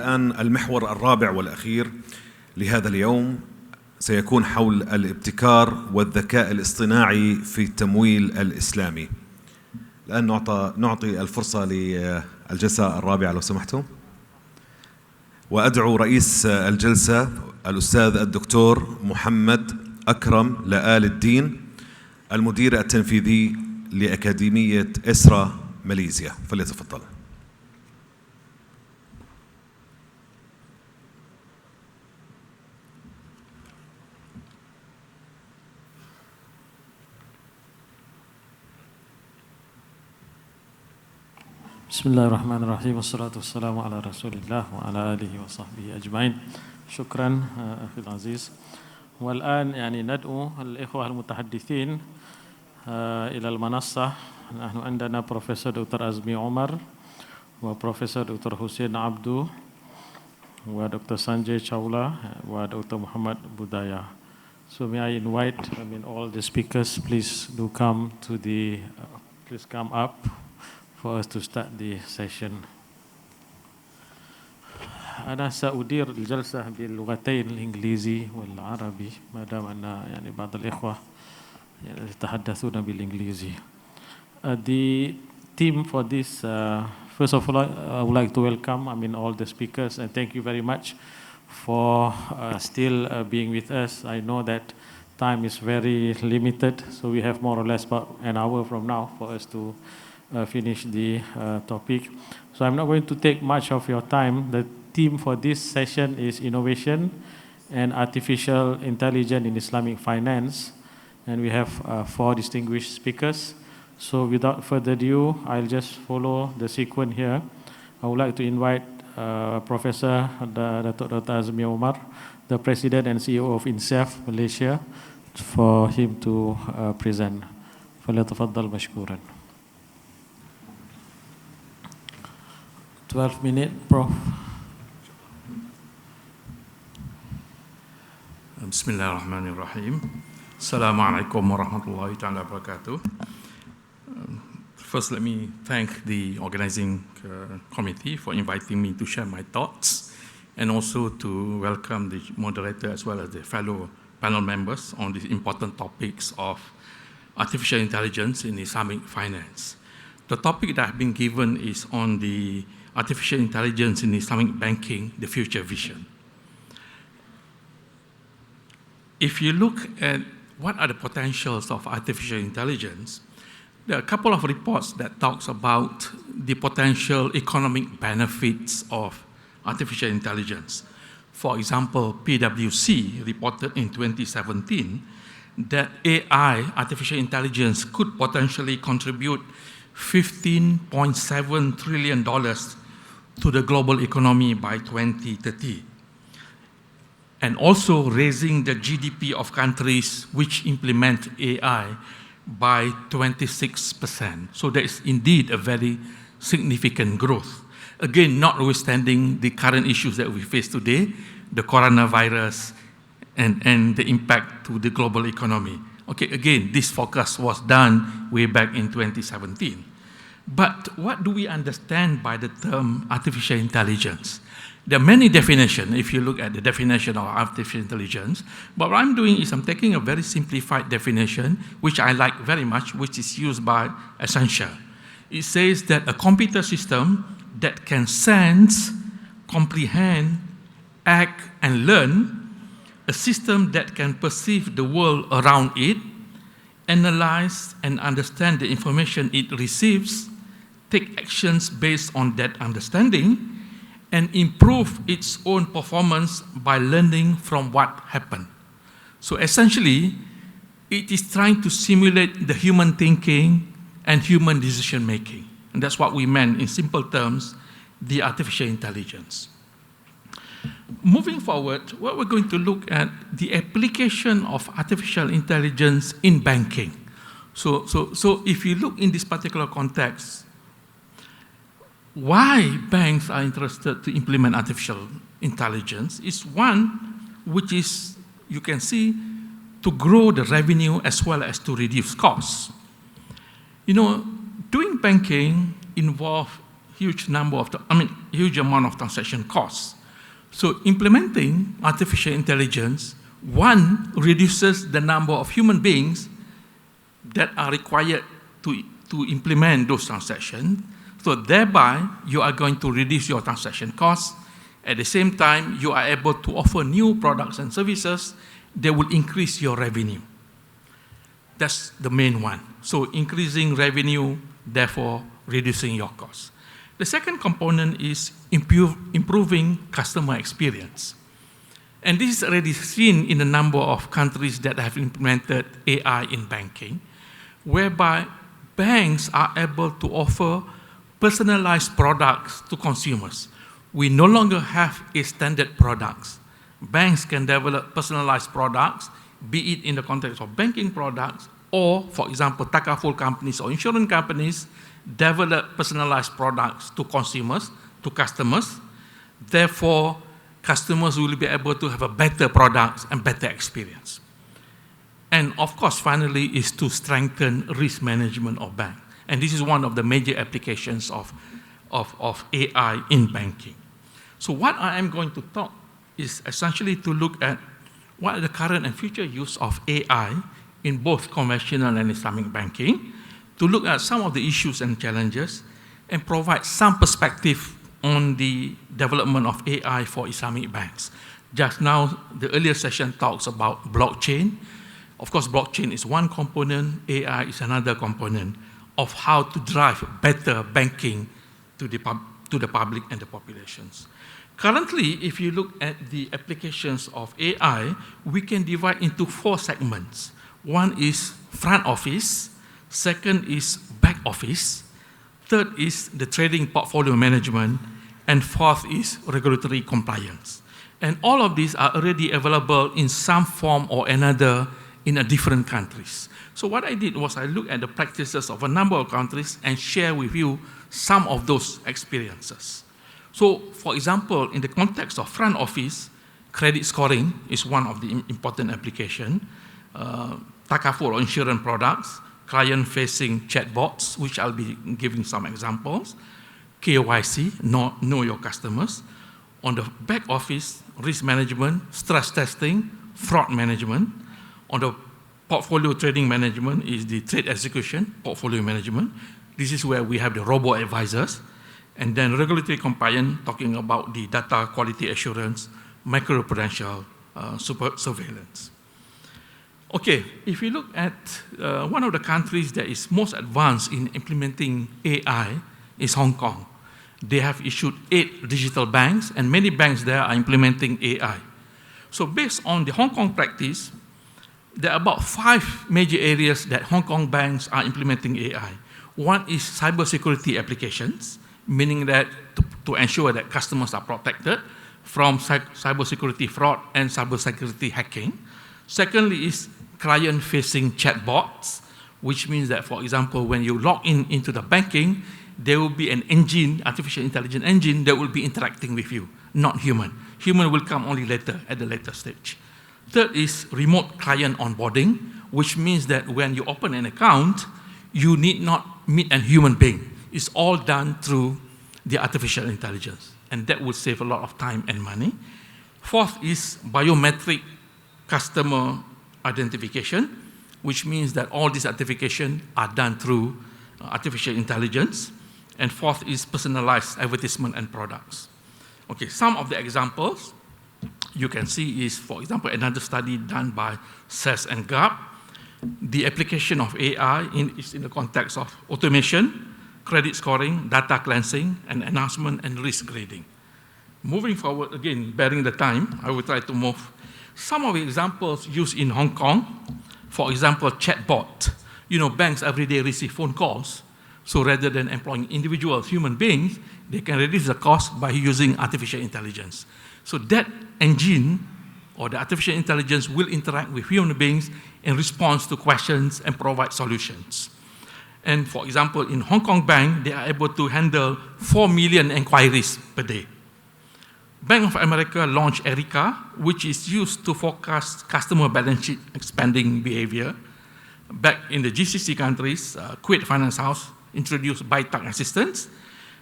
والآن المحور الرابع والأخير لهذا اليوم سيكون حول الابتكار والذكاء الاصطناعي في التمويل الإسلامي. الآن نعطي الفرصة للجلسة الرابعة لو سمحتم، وأدعو رئيس الجلسة الأستاذ الدكتور محمد أكرم لآل الدين، المدير التنفيذي لأكاديمية إسرا ماليزيا، فليتفضل. بسم الله الرحمن الرحيم والصلاة والسلام على رسول الله وعلى آله وصحبه أجمعين. شكرا أخي العزيز. والآن ندعو الإخوة المتحدثين إلى المنصة. نحن عندنا بروفيسور دكتور عزمي عمر وبروفيسور دكتور حسين عبدو ودكتور سانجي شاولا ودكتور محمد بودايا. So may I invite all the speakers, please do come to please come up for us to start the session. أنا سأدير الجلسة باللغتين الإنجليزي والعربي ما دام أن بعض الإخوة يتحدثون بالإنجليزي. The theme for this, first of all, I would like to welcome all the speakers and thank you very much for still being with us. I know that time is very limited, so we have more or less about an hour from now for us to finish the topic. So I'm not going to take much of your time. The theme for this session is innovation and artificial intelligence in Islamic finance. And we have 4 distinguished speakers. So without further ado, I'll just follow the sequence here. I would like to invite Professor Dr. Azmi Omar, the President and CEO of INSEF Malaysia, for him to present. فليتفضل مشكورا. 12 minutes, Prof. Bismillahirrahmanirrahim. Assalamualaikum warahmatullahi ta'ala wabarakatuh. First, let me thank the organizing committee for inviting me to share my thoughts and also to welcome the moderator as well as the fellow panel members on these important topics of artificial intelligence in Islamic finance. The topic that I've been given is on the artificial intelligence in Islamic banking, the future vision. If you look at what are the potentials of artificial intelligence, there are a couple of reports that talks about the potential economic benefits of artificial intelligence. For example, PwC reported in 2017 that AI, artificial intelligence, could potentially contribute $15.7 trillion to the global economy by 2030, and also raising the GDP of countries which implement AI by 26%. So there is indeed a very significant growth. Again, notwithstanding the current issues that we face today, the coronavirus and the impact to the global economy. Okay, again, this forecast was done way back in 2017. But what do we understand by the term artificial intelligence? There are many definitions if you look at the definition of artificial intelligence, but what I'm doing is I'm taking a very simplified definition, which I like very much, which is used by Accenture. It says that a computer system that can sense, comprehend, act, and learn, a system that can perceive the world around it, analyze and understand the information it receives, take actions based on that understanding, and improve its own performance by learning from what happened. So essentially, it is trying to simulate the human thinking and human decision making. And that's what we meant in simple terms, the artificial intelligence. Moving forward, what we're going to look at the application of artificial intelligence in banking. So if you look in this particular context, why banks are interested to implement artificial intelligence is one, which is, you can see, to grow the revenue as well as to reduce costs. Doing banking involves huge amount of transaction costs. So implementing artificial intelligence, one, reduces the number of human beings that are required to implement those transactions. So thereby, you are going to reduce your transaction costs. At the same time, you are able to offer new products and services that will increase your revenue. That's the main one. So increasing revenue, therefore reducing your costs. The second component is improving customer experience. And this is already seen in a number of countries that have implemented AI in banking, whereby banks are able to offer personalized products to consumers. We no longer have a standard products. Banks can develop personalized products, be it in the context of banking products, or, for example, takaful companies or insurance companies develop personalized products to consumers, to customers. Therefore, customers will be able to have a better products and better experience. And of course, finally, is to strengthen risk management of banks. And this is one of the major applications of AI in banking. So what I am going to talk is essentially to look at what are the current and future use of AI in both conventional and Islamic banking, to look at some of the issues and challenges, and provide some perspective on the development of AI for Islamic banks. Just now, the earlier session talks about blockchain. Of course, blockchain is one component, AI is another component of how to drive better banking to the public and the populations. Currently, if you look at the applications of AI, we can divide into 4 segments. One is front office, second is back office, third is the trading portfolio management, and fourth is regulatory compliance. And all of these are already available in some form or another in different countries. So what I did was I looked at the practices of a number of countries and share with you some of those experiences. So, for example, in the context of front office, credit scoring is one of the important applications. Takaful or insurance products, client-facing chatbots, which I'll be giving some examples. KYC, know your customers. On the back office, risk management, stress testing, fraud management. On the portfolio trading management is the trade execution, portfolio management. This is where we have the robo-advisors. And then regulatory compliance, talking about the data quality assurance, microprudential surveillance. Okay, if you look at one of the countries that is most advanced in implementing AI is Hong Kong. They have issued 8 digital banks, and many banks there are implementing AI. So based on the Hong Kong practice, there are about 5 major areas that Hong Kong banks are implementing AI. One is cybersecurity applications, meaning that to ensure that customers are protected from cybersecurity fraud and cybersecurity hacking. Secondly is client-facing chatbots, which means that, for example, when you log into the banking, there will be an engine, artificial intelligence engine, that will be interacting with you, not human. Human will come only later, at the later stage. Third is remote client onboarding, which means that when you open an account, you need not meet a human being. It's all done through the artificial intelligence, and that will save a lot of time and money. Fourth is biometric customer identification, which means that all these identifications are done through artificial intelligence. And fourth is personalized advertisement and products. Okay, some of the examples you can see is, for example, another study done by SES and GAP. The application of AI is in the context of automation, credit scoring, data cleansing, and enhancement and risk grading. Moving forward, again, bearing the time, I will try to move. Some of the examples used in Hong Kong, for example, chatbot. You know, banks every day receive phone calls. So rather than employing individual human beings, they can reduce the cost by using artificial intelligence. So that engine or the artificial intelligence will interact with human beings in response to questions and provide solutions. And for example, in Hong Kong Bank, they are able to handle 4 million inquiries per day. Bank of America launched Erica, which is used to forecast customer balance sheet expanding behavior. Back in the GCC countries, Kuwait Finance House introduced ByTalk assistants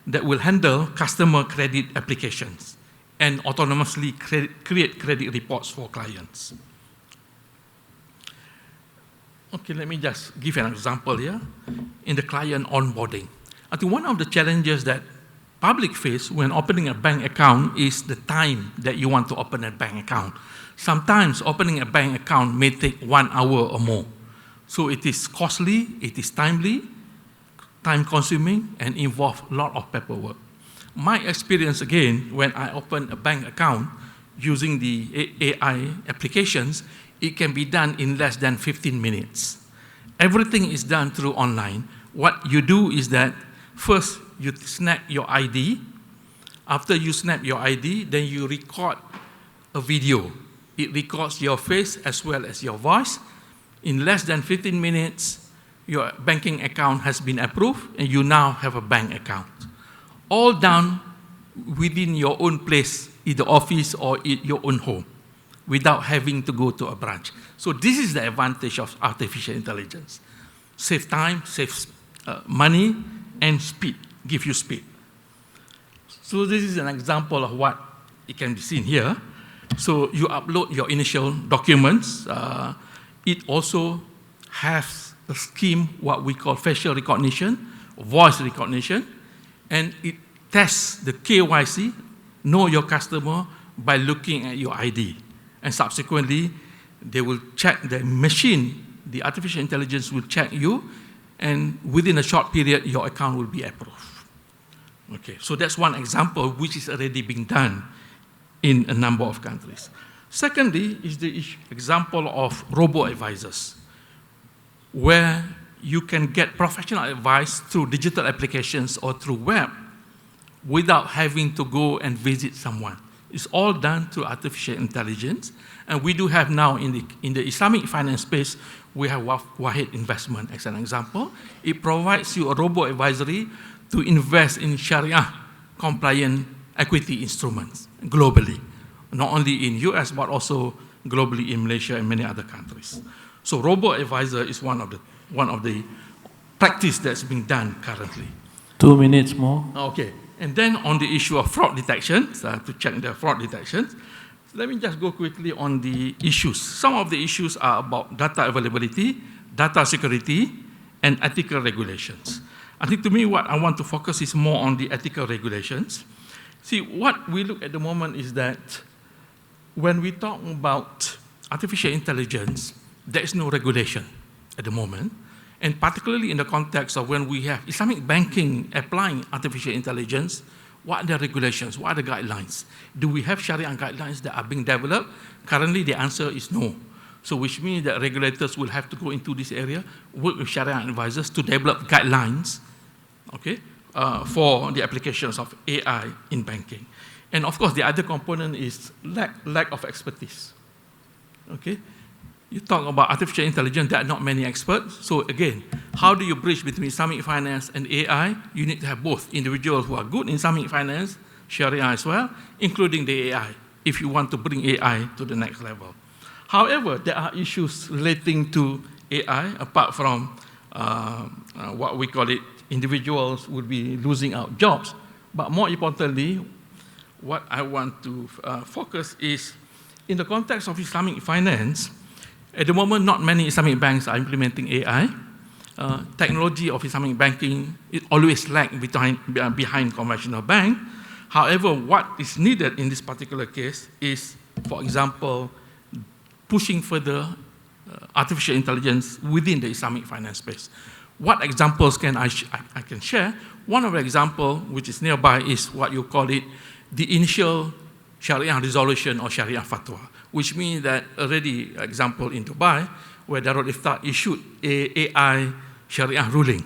that will handle customer credit applications. and autonomously create credit reports for clients. Okay, let me just give an example here. In the client onboarding, I think one of the challenges that public face when opening a bank account is the time that you want to open a bank account. Sometimes opening a bank account may take 1 hour or more. So it is costly, it is timely, time-consuming, and involve a lot of paperwork. My experience, again, when I open a bank account using the AI applications, it can be done in less than 15 minutes. Everything is done through online. What you do is that first you snap your ID. After you snap your ID, then you record a video. It records your face as well as your voice. In less than 15 minutes, your banking account has been approved and you now have a bank account. All done within your own place, either office or in your own home, without having to go to a branch. So this is the advantage of artificial intelligence. Save time, save money, and speed, give you speed. So this is an example of what it can be seen here. So you upload your initial documents. It also has a scheme, what we call facial recognition, voice recognition, and it tests the KYC, know your customer, by looking at your ID. And subsequently, they will check the machine, the artificial intelligence will check you, and within a short period, your account will be approved. Okay, so that's one example which is already being done in a number of countries. Secondly is the example of robo-advisors, where you can get professional advice through digital applications or through web without having to go and visit someone. It's all done through artificial intelligence. And we do have now in the Islamic finance space, we have Wahid Investment as an example. It provides you a robo-advisory to invest in Sharia-compliant equity instruments globally, not only in US, but also globally in Malaysia and many other countries. So robo-advisor is one of the practice that's being done currently. 2 minutes more. Okay, and then on the issue of fraud detection, to check the fraud detection, let me just go quickly on the issues. Some of the issues are about data availability, data security, and ethical regulations. I think to me what I want to focus is more on the ethical regulations. See, what we look at the moment is that when we talk about artificial intelligence, there is no regulation at the moment. And particularly in the context of when we have Islamic banking applying artificial intelligence, what are the regulations? What are the guidelines? Do we have Sharia guidelines that are being developed? Currently, the answer is no. So which means that regulators will have to go into this area, work with Sharia advisors to develop guidelines, okay, for the applications of AI in banking. And of course, the other component is lack of expertise, okay? You talk about artificial intelligence, there are not many experts. So again, how do you bridge between Islamic finance and AI? You need to have both individuals who are good in Islamic finance, Sharia as well, including the AI, if you want to bring AI to the next level. However, there are issues relating to AI, apart from what we call it, individuals will be losing out jobs. But more importantly, what I want to focus is, in the context of Islamic finance, at the moment, not many Islamic banks are implementing AI. Technology of Islamic banking, it always lags behind conventional bank. However, what is needed in this particular case is, for example, pushing further artificial intelligence within the Islamic finance space. What examples can I can share? One of the examples, which is nearby, is what you call it, the initial Sharia resolution or Sharia fatwa, which means that already, example in Dubai, where Darul Iftar issued a AI Sharia ruling,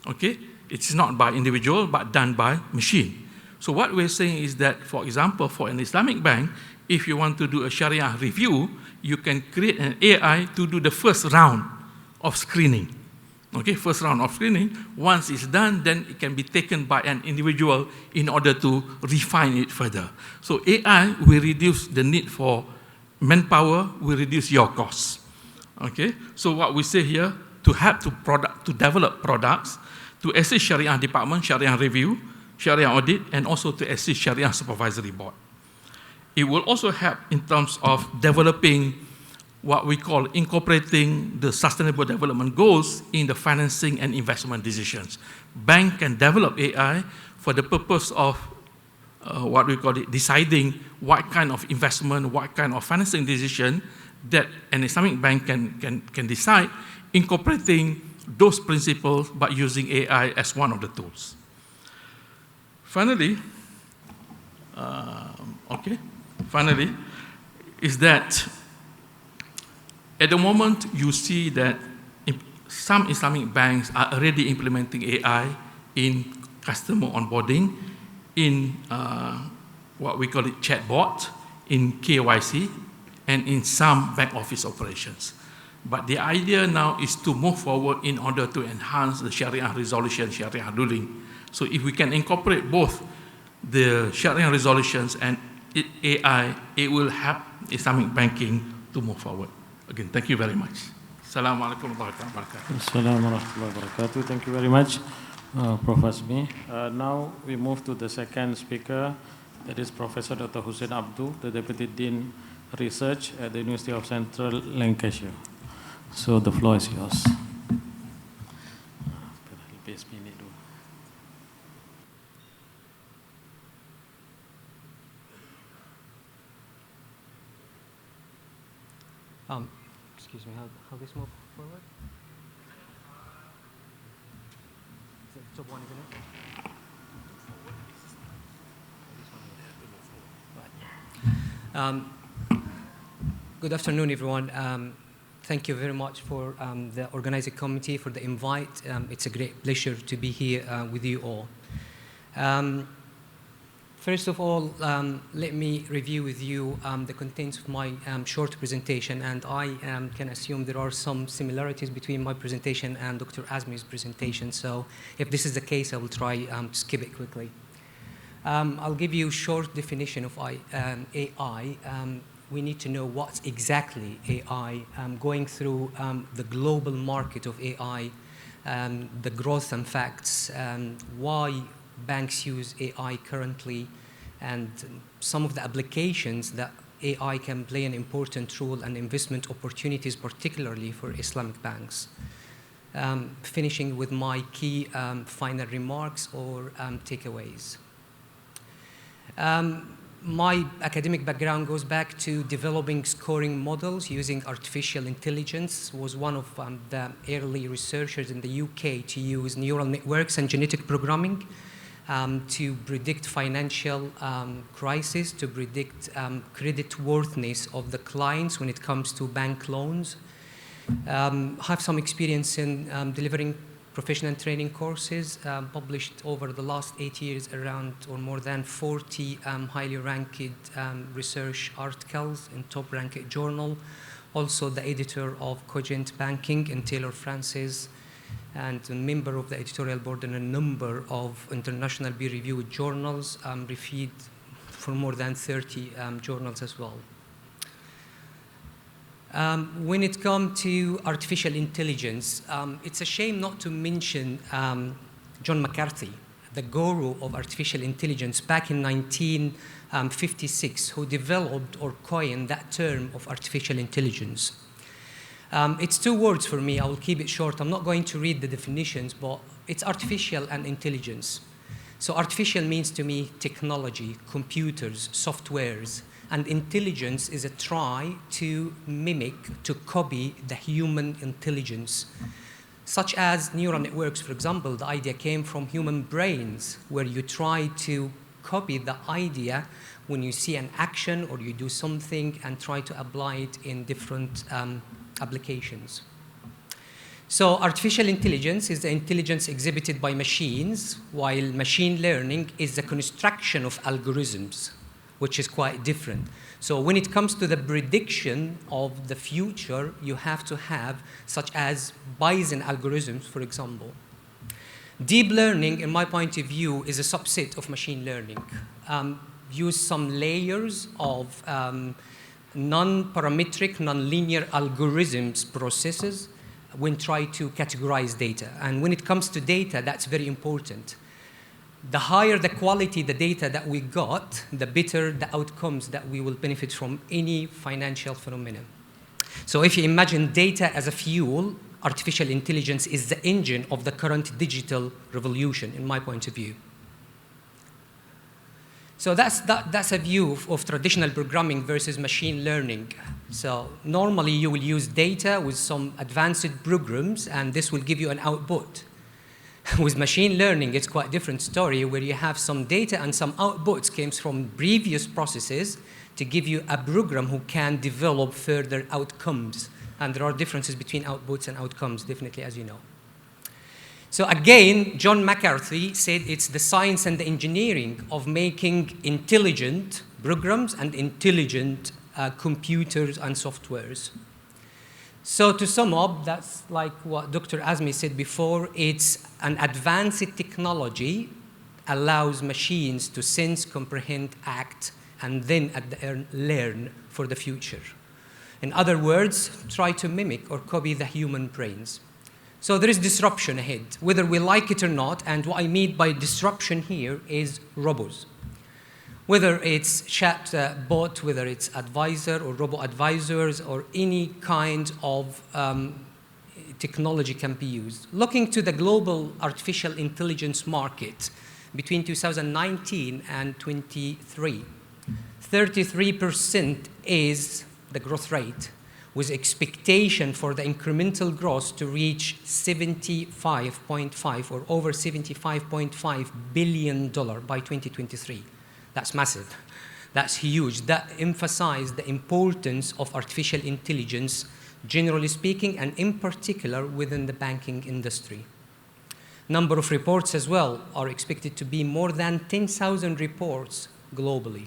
okay? It's not by individual, but done by machine. So what we're saying is that, for example, for an Islamic bank, if you want to do a Sharia review, you can create an AI to do the first round of screening. Okay, first round of screening. Once it's done, then it can be taken by an individual in order to refine it further. So AI will reduce the need for manpower, will reduce your costs. Okay, so what we say here, to help to develop products, to assist Sharia department, Sharia review, Sharia audit, and also to assist Sharia supervisory board. it will also help in terms of developing what we call incorporating the sustainable development goals in the financing and investment decisions. Bank can develop AI for the purpose of what we call it, deciding what kind of investment, what kind of financing decision that an Islamic bank can decide, incorporating those principles by using AI as one of the tools. Finally, is that at the moment you see that some Islamic banks are already implementing AI in customer onboarding, in what we call it chatbot, in KYC, and in some back office operations. But the idea now is to move forward in order to enhance the Sharia resolution, Sharia ruling. So if we can incorporate both the Sharia resolutions and AI, it will help Islamic banking to move forward. Again, thank you very much. Assalamu alaikum wa rahmatullahi wa barakatuh. Assalamu warahmatullahi wabarakatuh. Thank you very much, Prof. Azmi. Now we move to the second speaker, that is Professor Dr. Hussein Abdul, the Deputy Dean Research at the University of Central Lancashire. So the floor is yours. Excuse me, how this move forward? Is it top one, isn't it? Good afternoon, everyone. Thank you very much for the organizing committee for the invite. It's a great pleasure to be here with you all. First of all, let me review with you the contents of my short presentation, and I can assume there are some similarities between my presentation and Dr. Azmi's presentation, so if this is the case, I will try to skip it quickly. I'll give you a short definition of AI. We need to know what's exactly AI, going through the global market of AI, the growth and facts, why banks use AI currently, and some of the applications that AI can play an important role and investment opportunities, particularly for Islamic banks. Finishing with my key final remarks or takeaways. My academic background goes back to developing scoring models using artificial intelligence. Was one of the early researchers in the UK to use neural networks and genetic programming to predict financial crisis, to predict credit worthiness of the clients when it comes to bank loans. Have some experience in delivering professional training courses, published over the last 8 years around or more than 40 highly ranked research articles in top-ranked journal. Also the editor of Cogent Banking and Taylor Francis, and a member of the editorial board in a number of international peer-reviewed journals, reviewed for more than 30 journals as well. When it comes to artificial intelligence, it's a shame not to mention John McCarthy, the guru of artificial intelligence back in 1956, who developed or coined that term of artificial intelligence. It's two words for me. I will keep it short. I'm not going to read the definitions, but it's artificial and intelligence. So artificial means to me technology, computers, softwares, and intelligence is a try to mimic, to copy the human intelligence. Such as neural networks, for example, the idea came from human brains, where you try to copy the idea when you see an action or you do something and try to apply it in different applications. So artificial intelligence is the intelligence exhibited by machines, while machine learning is the construction of algorithms, which is quite different. So when it comes to the prediction of the future, you have to have such as Bayesian algorithms, for example. Deep learning, in my point of view, is a subset of machine learning. Use some layers of non-parametric, non-linear algorithms processes when try to categorize data. And when it comes to data, that's very important. the higher the quality the data that we got, the better the outcomes that we will benefit from any financial phenomenon. So if you imagine data as a fuel, artificial intelligence is the engine of the current digital revolution, in my point of view. So that's a view of traditional programming versus machine learning. So normally you will use data with some advanced programs, and this will give you an output. With machine learning, it's quite a different story, where you have some data and some outputs came from previous processes to give you a program who can develop further outcomes. And there are differences between outputs and outcomes, definitely, as you know. So again, John McCarthy said it's the science and the engineering of making intelligent programs and intelligent computers and softwares. So to sum up, that's like what Dr. Azmi said before. It's an advanced technology allows machines to sense, comprehend, act, and then at the end learn for the future. In other words, try to mimic or copy the human brains. So there is disruption ahead, whether we like it or not, and what I mean by disruption here is robots. Whether it's chat bot, whether it's advisor or robo-advisors, or any kind of technology can be used. Looking to the global artificial intelligence market between 2019 and 23, 33% is the growth rate, with expectation for the incremental growth to reach 75.5 or over $75.5 billion by 2023. That's massive. That's huge. That emphasizes the importance of artificial intelligence, generally speaking, and in particular within the banking industry. Number of reports as well are expected to be more than 10,000 reports globally.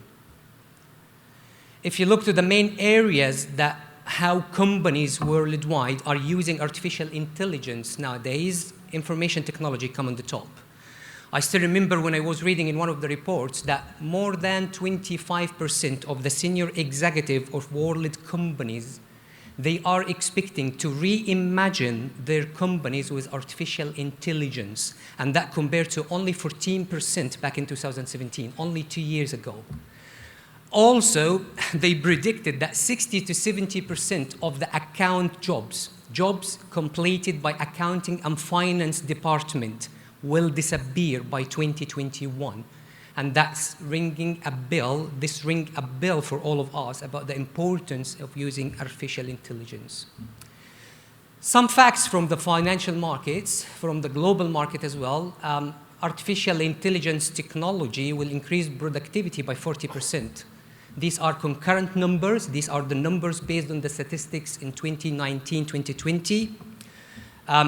If you look to the main areas that how companies worldwide are using artificial intelligence nowadays, information technology come on the top. I still remember when I was reading in one of the reports that more than 25% of the senior executive of world companies, they are expecting to reimagine their companies with artificial intelligence, and that compared to only 14% back in 2017, only 2 years ago. Also, they predicted that 60 to 70% of the account jobs completed by accounting and finance department will disappear by 2021. And that's ringing a bell, this ring a bell for all of us about the importance of using artificial intelligence. Some facts from the financial markets, from the global market as well. Artificial intelligence technology will increase productivity by 40%. These are concurrent numbers. These are the numbers based on the statistics in 2019, 2020.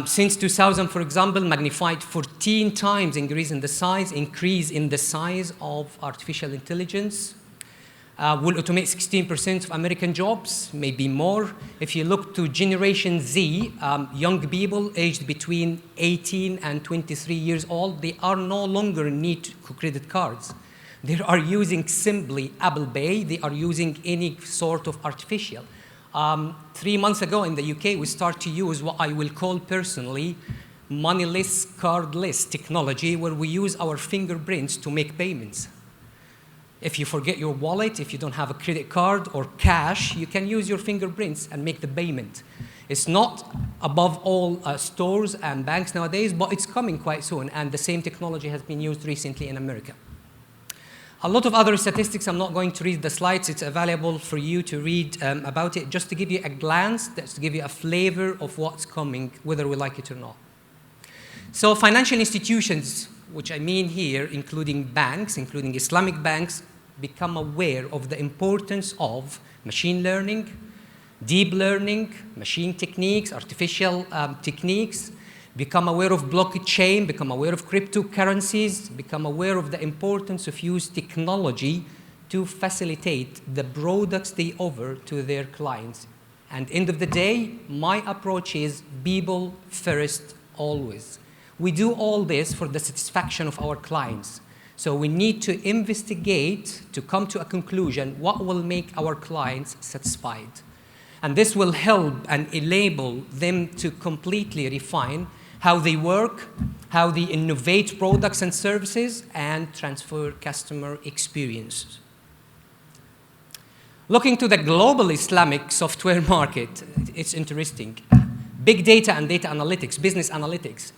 Since 2000, for example, magnified 14 times increase in the size of artificial intelligence. Will automate 16% of American jobs, maybe more. If you look to Generation Z, young people aged between 18 and 23 years old, they are no longer need credit cards. They are using simply Apple Pay. They are using any sort of artificial. 3 months ago in the UK, we start to use what I will call personally moneyless, cardless technology, where we use our fingerprints to make payments. If you forget your wallet, if you don't have a credit card or cash, you can use your fingerprints and make the payment. It's not above all stores and banks nowadays, but it's coming quite soon, and the same technology has been used recently in America. A lot of other statistics, I'm not going to read the slides. It's available for you to read about it, just to give you a glance, just to give you a flavor of what's coming, whether we like it or not. So financial institutions, which I mean here, including banks, including Islamic banks, become aware of the importance of machine learning, deep learning, machine techniques, artificial techniques, become aware of blockchain, become aware of cryptocurrencies, become aware of the importance of use technology to facilitate the products they offer to their clients. And end of the day, my approach is people first always. We do all this for the satisfaction of our clients. So we need to investigate to come to a conclusion what will make our clients satisfied. And this will help and enable them to completely refine how they work, how they innovate products and services, and transfer customer experiences. Looking to the global Islamic software market, it's interesting. Big data and data analytics, business analytics.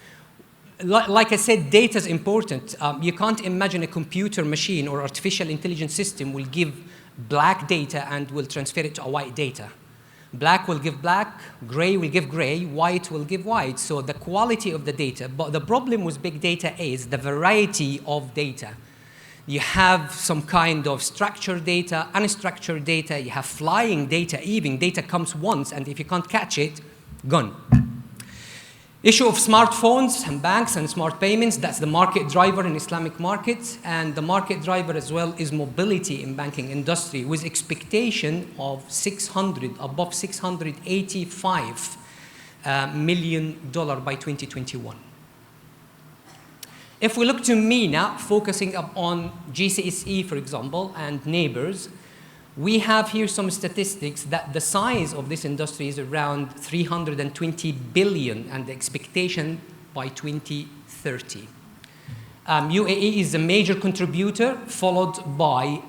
Like I said, data is important. You can't imagine a computer machine or artificial intelligence system will give black data and will transfer it to a white data. Black will give black, gray will give gray, white will give white. So the quality of the data, but the problem with big data is the variety of data. You have some kind of structured data, unstructured data, you have flying data, even data comes once, and if you can't catch it, gone. Issue of smartphones and banks and smart payments, that's the market driver in Islamic markets, and the market driver as well is mobility in banking industry with expectation of above $685 million by 2021. If we look to MENA, focusing on GCSE, for example, and neighbors, we have here some statistics that the size of this industry is around 320 billion and the expectation by 2030. UAE is a major contributor, followed by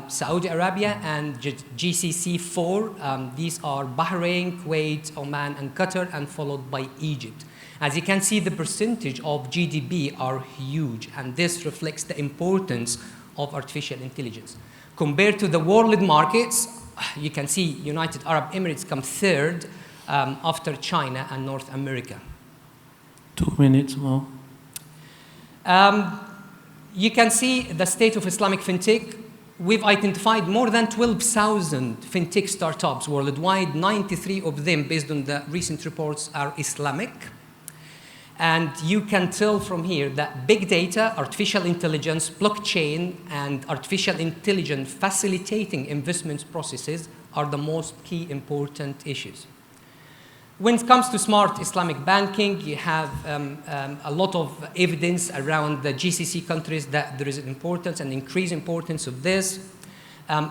Saudi Arabia and GCC4. These are Bahrain, Kuwait, Oman, and Qatar, and followed by Egypt. As you can see, the percentage of GDP are huge, and this reflects the importance of artificial intelligence. Compared to the world markets, you can see United Arab Emirates come third after China and North America. 2 minutes more. You can see the state of Islamic fintech. We've identified more than 12,000 fintech startups worldwide. 93 of them, based on the recent reports, are Islamic. And you can tell from here that big data, artificial intelligence, blockchain, and artificial intelligence facilitating investment processes are the most key important issues. When it comes to smart Islamic banking, you have a lot of evidence around the GCC countries that there is an importance and increased importance of this.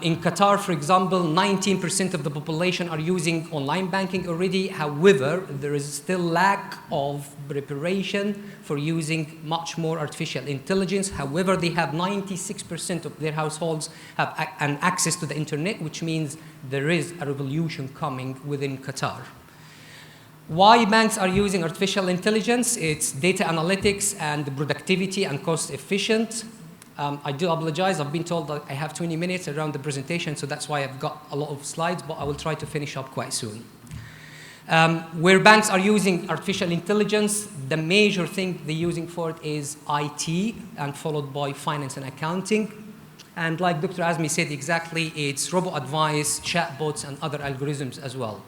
In Qatar, for example, 19% of the population are using online banking already. However, there is still lack of preparation for using much more artificial intelligence. However, they have 96% of their households have an access to the internet, which means there is a revolution coming within Qatar. Why banks are using artificial intelligence? It's data analytics and productivity and cost efficient. I do apologize. I've been told that I have 20 minutes around the presentation, so that's why I've got a lot of slides, but I will try to finish up quite soon. Where banks are using artificial intelligence, the major thing they're using for it is IT, and followed by finance and accounting. And like Dr. Azmi said exactly, it's robo-advice, chatbots, and other algorithms as well.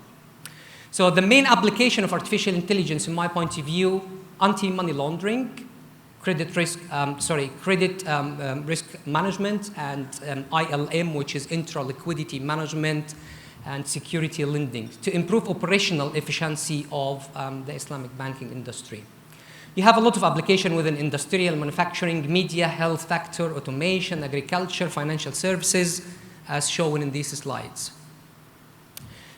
So the main application of artificial intelligence, in my point of view, anti-money laundering, credit risk management, and ILM, which is intra-liquidity management, and security lending, to improve operational efficiency of the Islamic banking industry. You have a lot of application within industrial, manufacturing, media, health factor, automation, agriculture, financial services, as shown in these slides.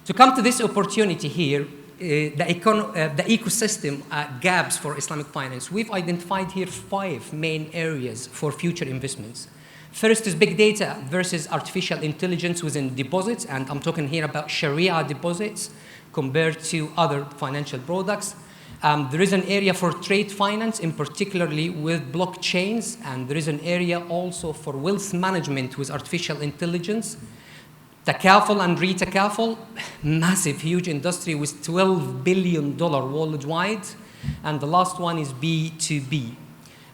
To come to this opportunity here, the ecosystem gaps for Islamic finance, we've identified here 5 main areas for future investments. First is big data versus artificial intelligence within deposits, and I'm talking here about Sharia deposits compared to other financial products. There is an area for trade finance, in particularly with blockchains, and there is an area also for wealth management with artificial intelligence. Takaful and retakaful, massive, huge industry with $12 billion worldwide. And the last one is B2B.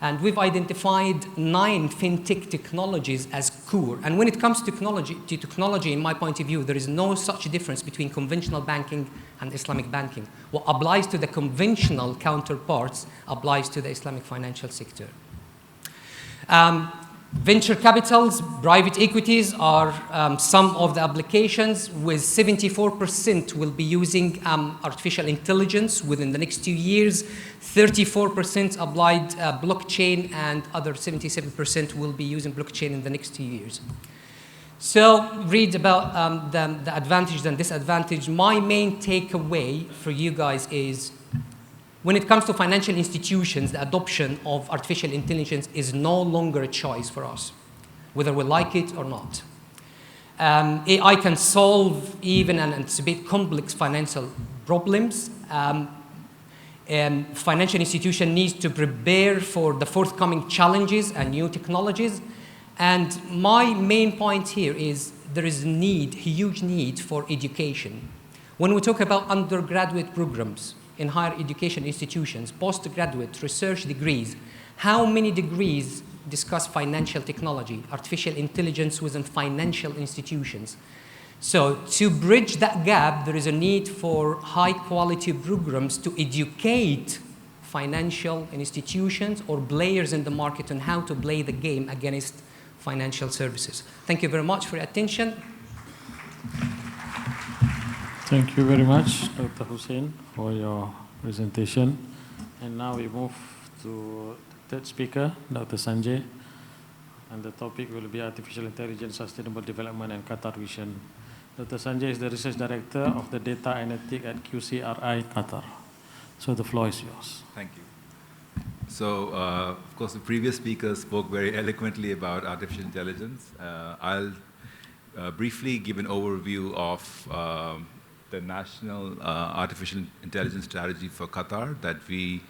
And we've identified 9 fintech technologies as core. And when it comes to technology, in my point of view, there is no such difference between conventional banking and Islamic banking. What applies to the conventional counterparts applies to the Islamic financial sector. Venture capitals, private equities are some of the applications, with 74% will be using artificial intelligence within the next 2 years, 34% applied blockchain, and other 77% will be using blockchain in the next 2 years. So read about the advantage and disadvantage. My main takeaway for you guys is when it comes to financial institutions, the adoption of artificial intelligence is no longer a choice for us, whether we like it or not. AI can solve even and anticipate complex financial problems. Financial institution needs to prepare for the forthcoming challenges and new technologies. And my main point here is there is a need, huge need for education. When we talk about undergraduate programs in higher education institutions, postgraduate research degrees, how many degrees discuss financial technology, artificial intelligence within financial institutions? So to bridge that gap, there is a need for high-quality programs to educate financial institutions or players in the market on how to play the game against financial services. Thank you very much for your attention. Thank you very much, Dr. Hussein, for your presentation. And now we move to the third speaker, Dr. Sanjay. And the topic will be Artificial Intelligence, Sustainable Development, and Qatar Vision. Dr. Sanjay is the Research Director of the Data Analytics at QCRI, Qatar. So the floor is yours. Thank you. So, of course, the previous speaker spoke very eloquently about artificial intelligence. I'll briefly give an overview of the National Artificial Intelligence Strategy for Qatar that we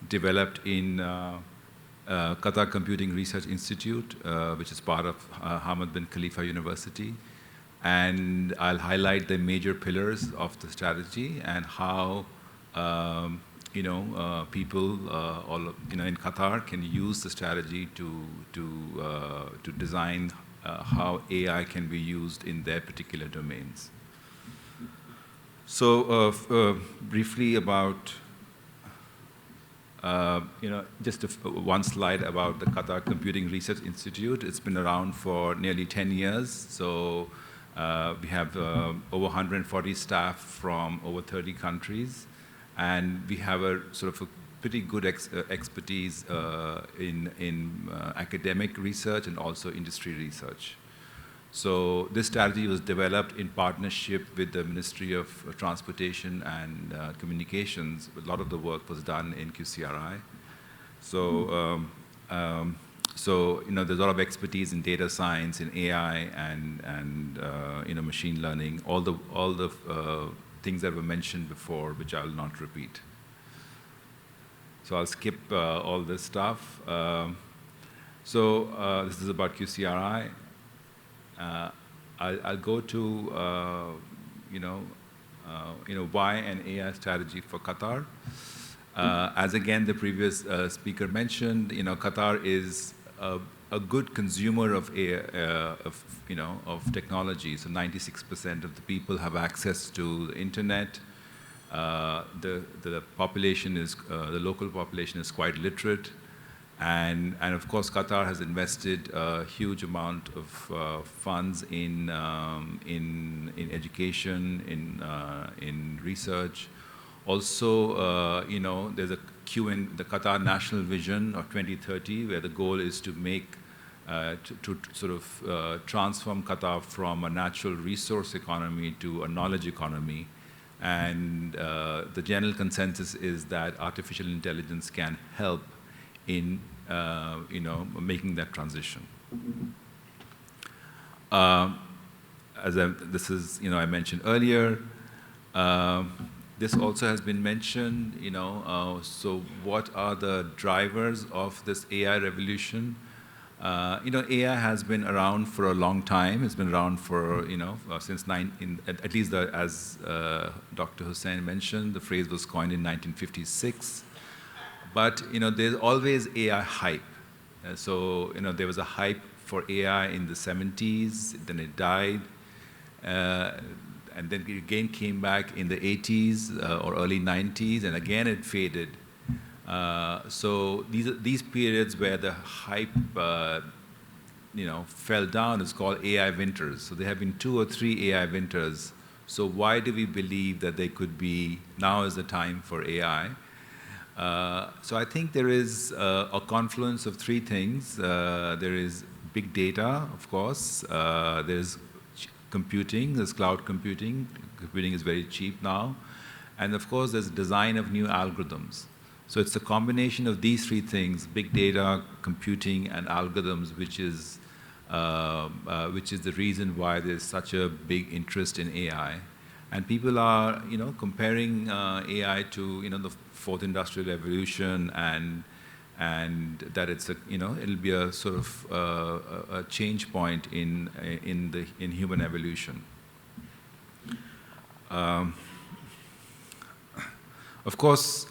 developed in Qatar Computing Research Institute, which is part of Hamad bin Khalifa University. And I'll highlight the major pillars of the strategy and how people in Qatar can use the strategy to design how AI can be used in their particular domains. So briefly about just one slide about the Qatar Computing Research Institute. It's been around for nearly 10 years. So we have over 140 staff from over 30 countries. And we have a sort of a pretty good expertise in academic research and also industry research. So this strategy was developed in partnership with the Ministry of Transportation and Communications. A lot of the work was done in QCRI. So, there's a lot of expertise in data science, in AI, and machine learning. All the things that were mentioned before, which I will not repeat. So I'll skip all this stuff. This is about QCRI. I'll go to why an AI strategy for Qatar. As again the previous speaker mentioned, Qatar is a good consumer of technology. So 96% of the people have access to the internet. The population is the local population is quite literate. And of course, Qatar has invested a huge amount of funds in education, in research. Also, there's a the Qatar National Vision of 2030, where the goal is to make to sort of transform Qatar from a natural resource economy to a knowledge economy. And the general consensus is that artificial intelligence can help in making that transition. This is I mentioned earlier. This also has been mentioned. So what are the drivers of this AI revolution? AI has been around for a long time. It's been around for since at least as Dr. Hussein mentioned, the phrase was coined in 1956. But there's always AI hype. So there was a hype for AI in the 70s, then it died, and then it again came back in the 80s or early 90s, and again it faded. So these periods where the hype fell down is called AI winters. So there have been 2 or 3 AI winters. So why do we believe that there could be now is the time for AI? So I think there is a confluence of 3 things. There is big data, of course. There's computing, there's cloud computing. Computing is very cheap now. And of course, there's design of new algorithms. So it's a combination of these three things: big data, computing, and algorithms, which is the reason why there's such a big interest in AI. And people are, comparing AI to, the fourth industrial revolution, and that it's it'll be a sort of a change point in human evolution. Of course,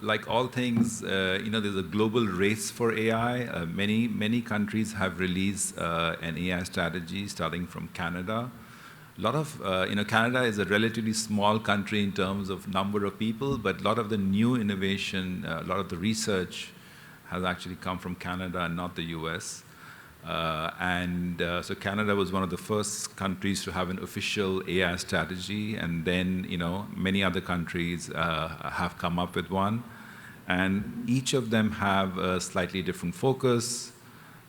like all things, there's a global race for AI. Many countries have released an AI strategy, starting from Canada. A lot of, Canada is a relatively small country in terms of number of people, but a lot of the new innovation, a lot of the research has actually come from Canada and not the US. So Canada was one of the first countries to have an official AI strategy, and then, many other countries have come up with one. And each of them have a slightly different focus.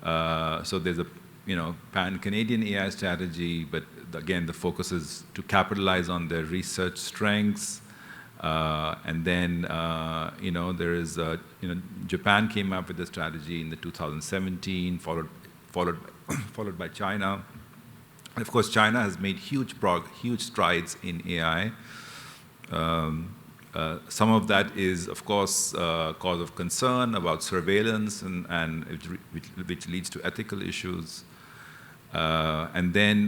So there's a, pan-Canadian AI strategy, but again, the focus is to capitalize on their research strengths. And then, there is, Japan came up with a strategy in the 2017, followed by China. And of course, China has made huge strides in AI. Some of that is, of course, cause of concern about surveillance, and which leads to ethical issues. And then,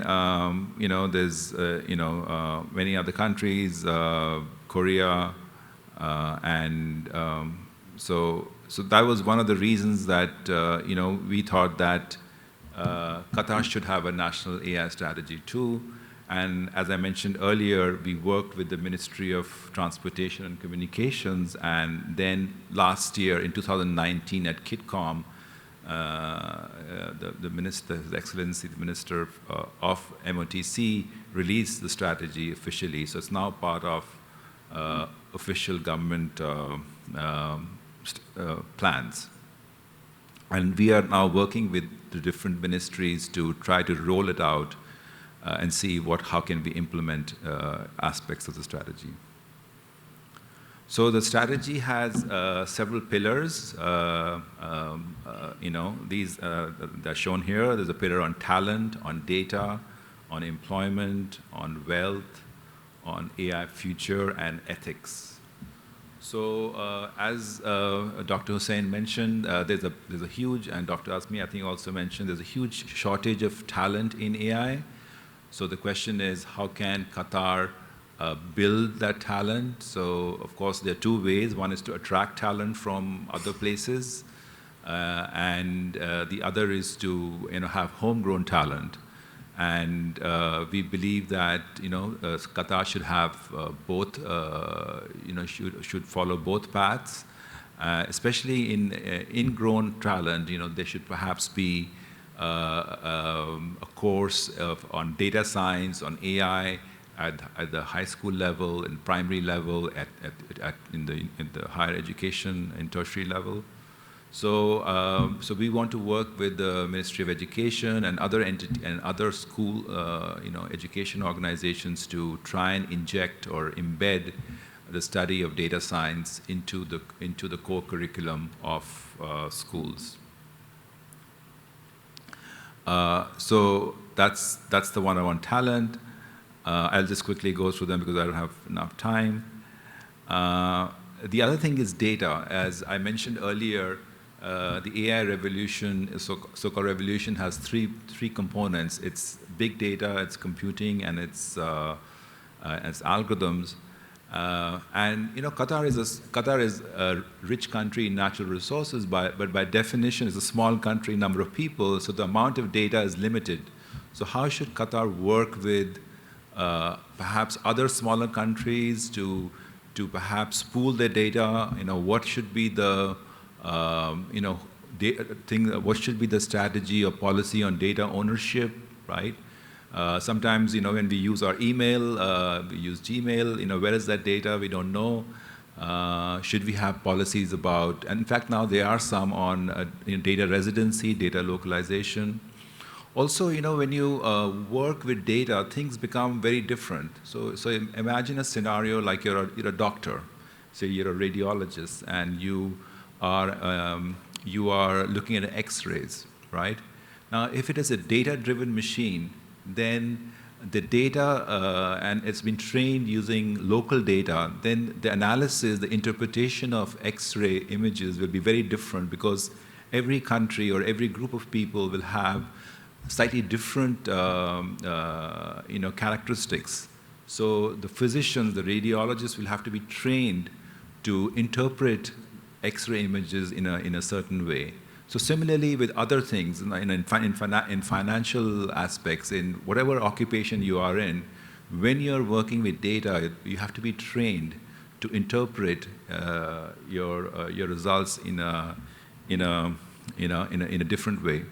there's, many other countries, Korea, and so that was one of the reasons that, we thought that Qatar should have a national AI strategy too. And as I mentioned earlier, we worked with the Ministry of Transportation and Communications, and then last year in 2019 at KidCom, the Minister, His Excellency, the Minister of MOTC, released the strategy officially. So it's now part of official government plans. And we are now working with the different ministries to try to roll it out and see how can we implement aspects of the strategy. So the strategy has several pillars. These they're shown here. There's a pillar on talent, on data, on employment, on wealth, on AI future, and ethics. So as Dr. Hussain mentioned, there's a huge, and Dr. Azmi I think also mentioned, there's a huge shortage of talent in AI. So the question is, how can Qatar build that talent? So of course there are two ways. One is to attract talent from other places, and the other is to have homegrown talent. And we believe that Qatar should have both, should follow both paths, especially in ingrown talent. There should perhaps be a course on data science, on AI at the high school level and primary level, in the higher education and tertiary level. So, so we want to work with the Ministry of Education and other school, education organizations to try and inject or embed the study of data science into the core curriculum of schools. So that's the one on talent. I'll just quickly go through them because I don't have enough time. The other thing is data. As I mentioned earlier, the AI revolution, so-called revolution, has three components. It's big data, it's computing, and it's algorithms. And Qatar is a rich country in natural resources, but by definition, it's a small country, number of people, so the amount of data is limited. So how should Qatar work with perhaps other smaller countries to perhaps pool their data? What should be the what should be the strategy or policy on data ownership, right? Sometimes, when we use our email, we use Gmail, where is that data? We don't know. Should we have policies about, and in fact, now there are some on data residency, data localization. Also, when you work with data, things become very different. So imagine a scenario like you're a doctor, say you're a radiologist and you are looking at X-rays, right? Now, if it is a data-driven machine, then the data, and it's been trained using local data, then the analysis, the interpretation of X-ray images will be very different, because every country or every group of people will have slightly different characteristics. So the physicians, the radiologists will have to be trained to interpret X-ray images in a certain way. So similarly with other things, in financial aspects, in whatever occupation you are in, when you're working with data, you have to be trained to interpret your results in a different way.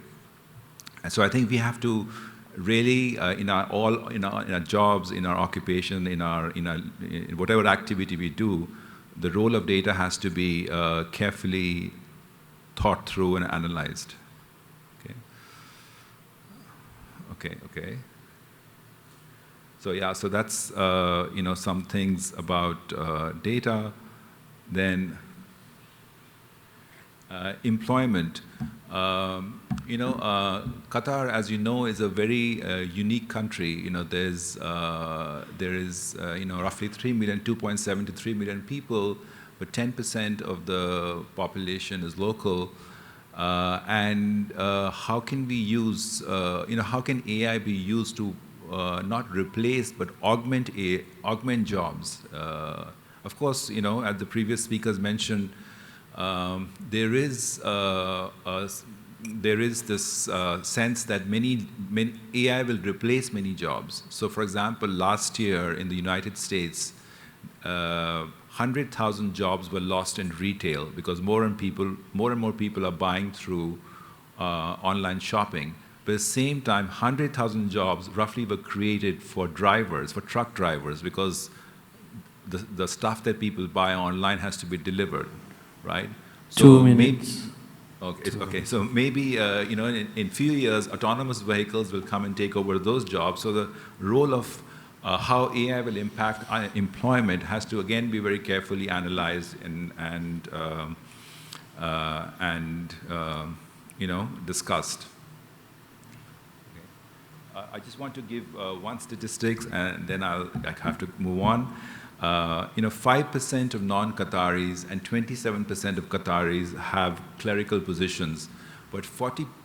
And so I think we have to really, in our jobs, in our occupation, in whatever activity we do, the role of data has to be carefully thought through and analyzed. Okay. So yeah, so that's some things about data. Then employment. Qatar, as you know, is a very unique country. There is roughly 3 million, 2.7 to 3 million people, but 10% of the population is local. And how can we use, how can AI be used to not replace but augment jobs? Of course, as the previous speakers mentioned, there is this sense that many AI will replace many jobs. So, for example, last year in the United States, 100,000 jobs were lost in retail because more and more people are buying through online shopping. But at the same time, 100,000 jobs roughly were created for drivers, for truck drivers, because the stuff that people buy online has to be delivered, right? So 2 minutes. Okay. So maybe in few years, autonomous vehicles will come and take over those jobs. So the role of how AI will impact employment has to again be very carefully analyzed and discussed. Okay. I just want to give one statistics, and then I have to move on. 5% of non-Qataris and 27% of Qataris have clerical positions, but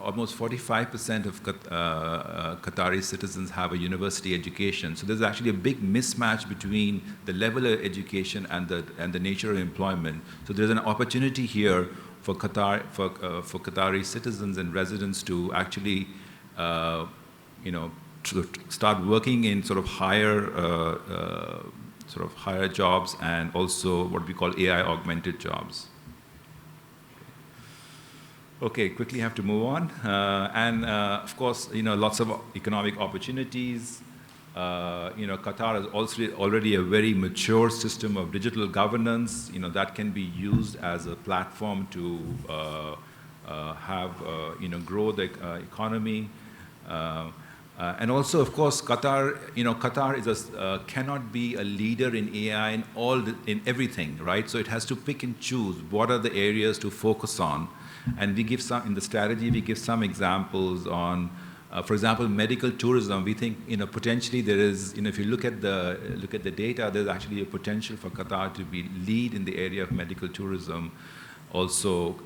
almost 45% of Qatari citizens have a university education. So there's actually a big mismatch between the level of education and the nature of employment. So there's an opportunity here for Qatari citizens and residents to actually, start working in sort of higher jobs, and also what we call AI augmented jobs. Okay, quickly have to move on. Of course, lots of economic opportunities. Qatar is also already a very mature system of digital governance. That can be used as a platform to grow the economy. And also, of course, Qatar cannot be a leader in AI in everything, right? So it has to pick and choose what are the areas to focus on. And we give in the strategy, we give some examples on, for example, medical tourism. We think, potentially there is, if you look at the data, there's actually a potential for Qatar to be lead in the area of medical tourism. Also,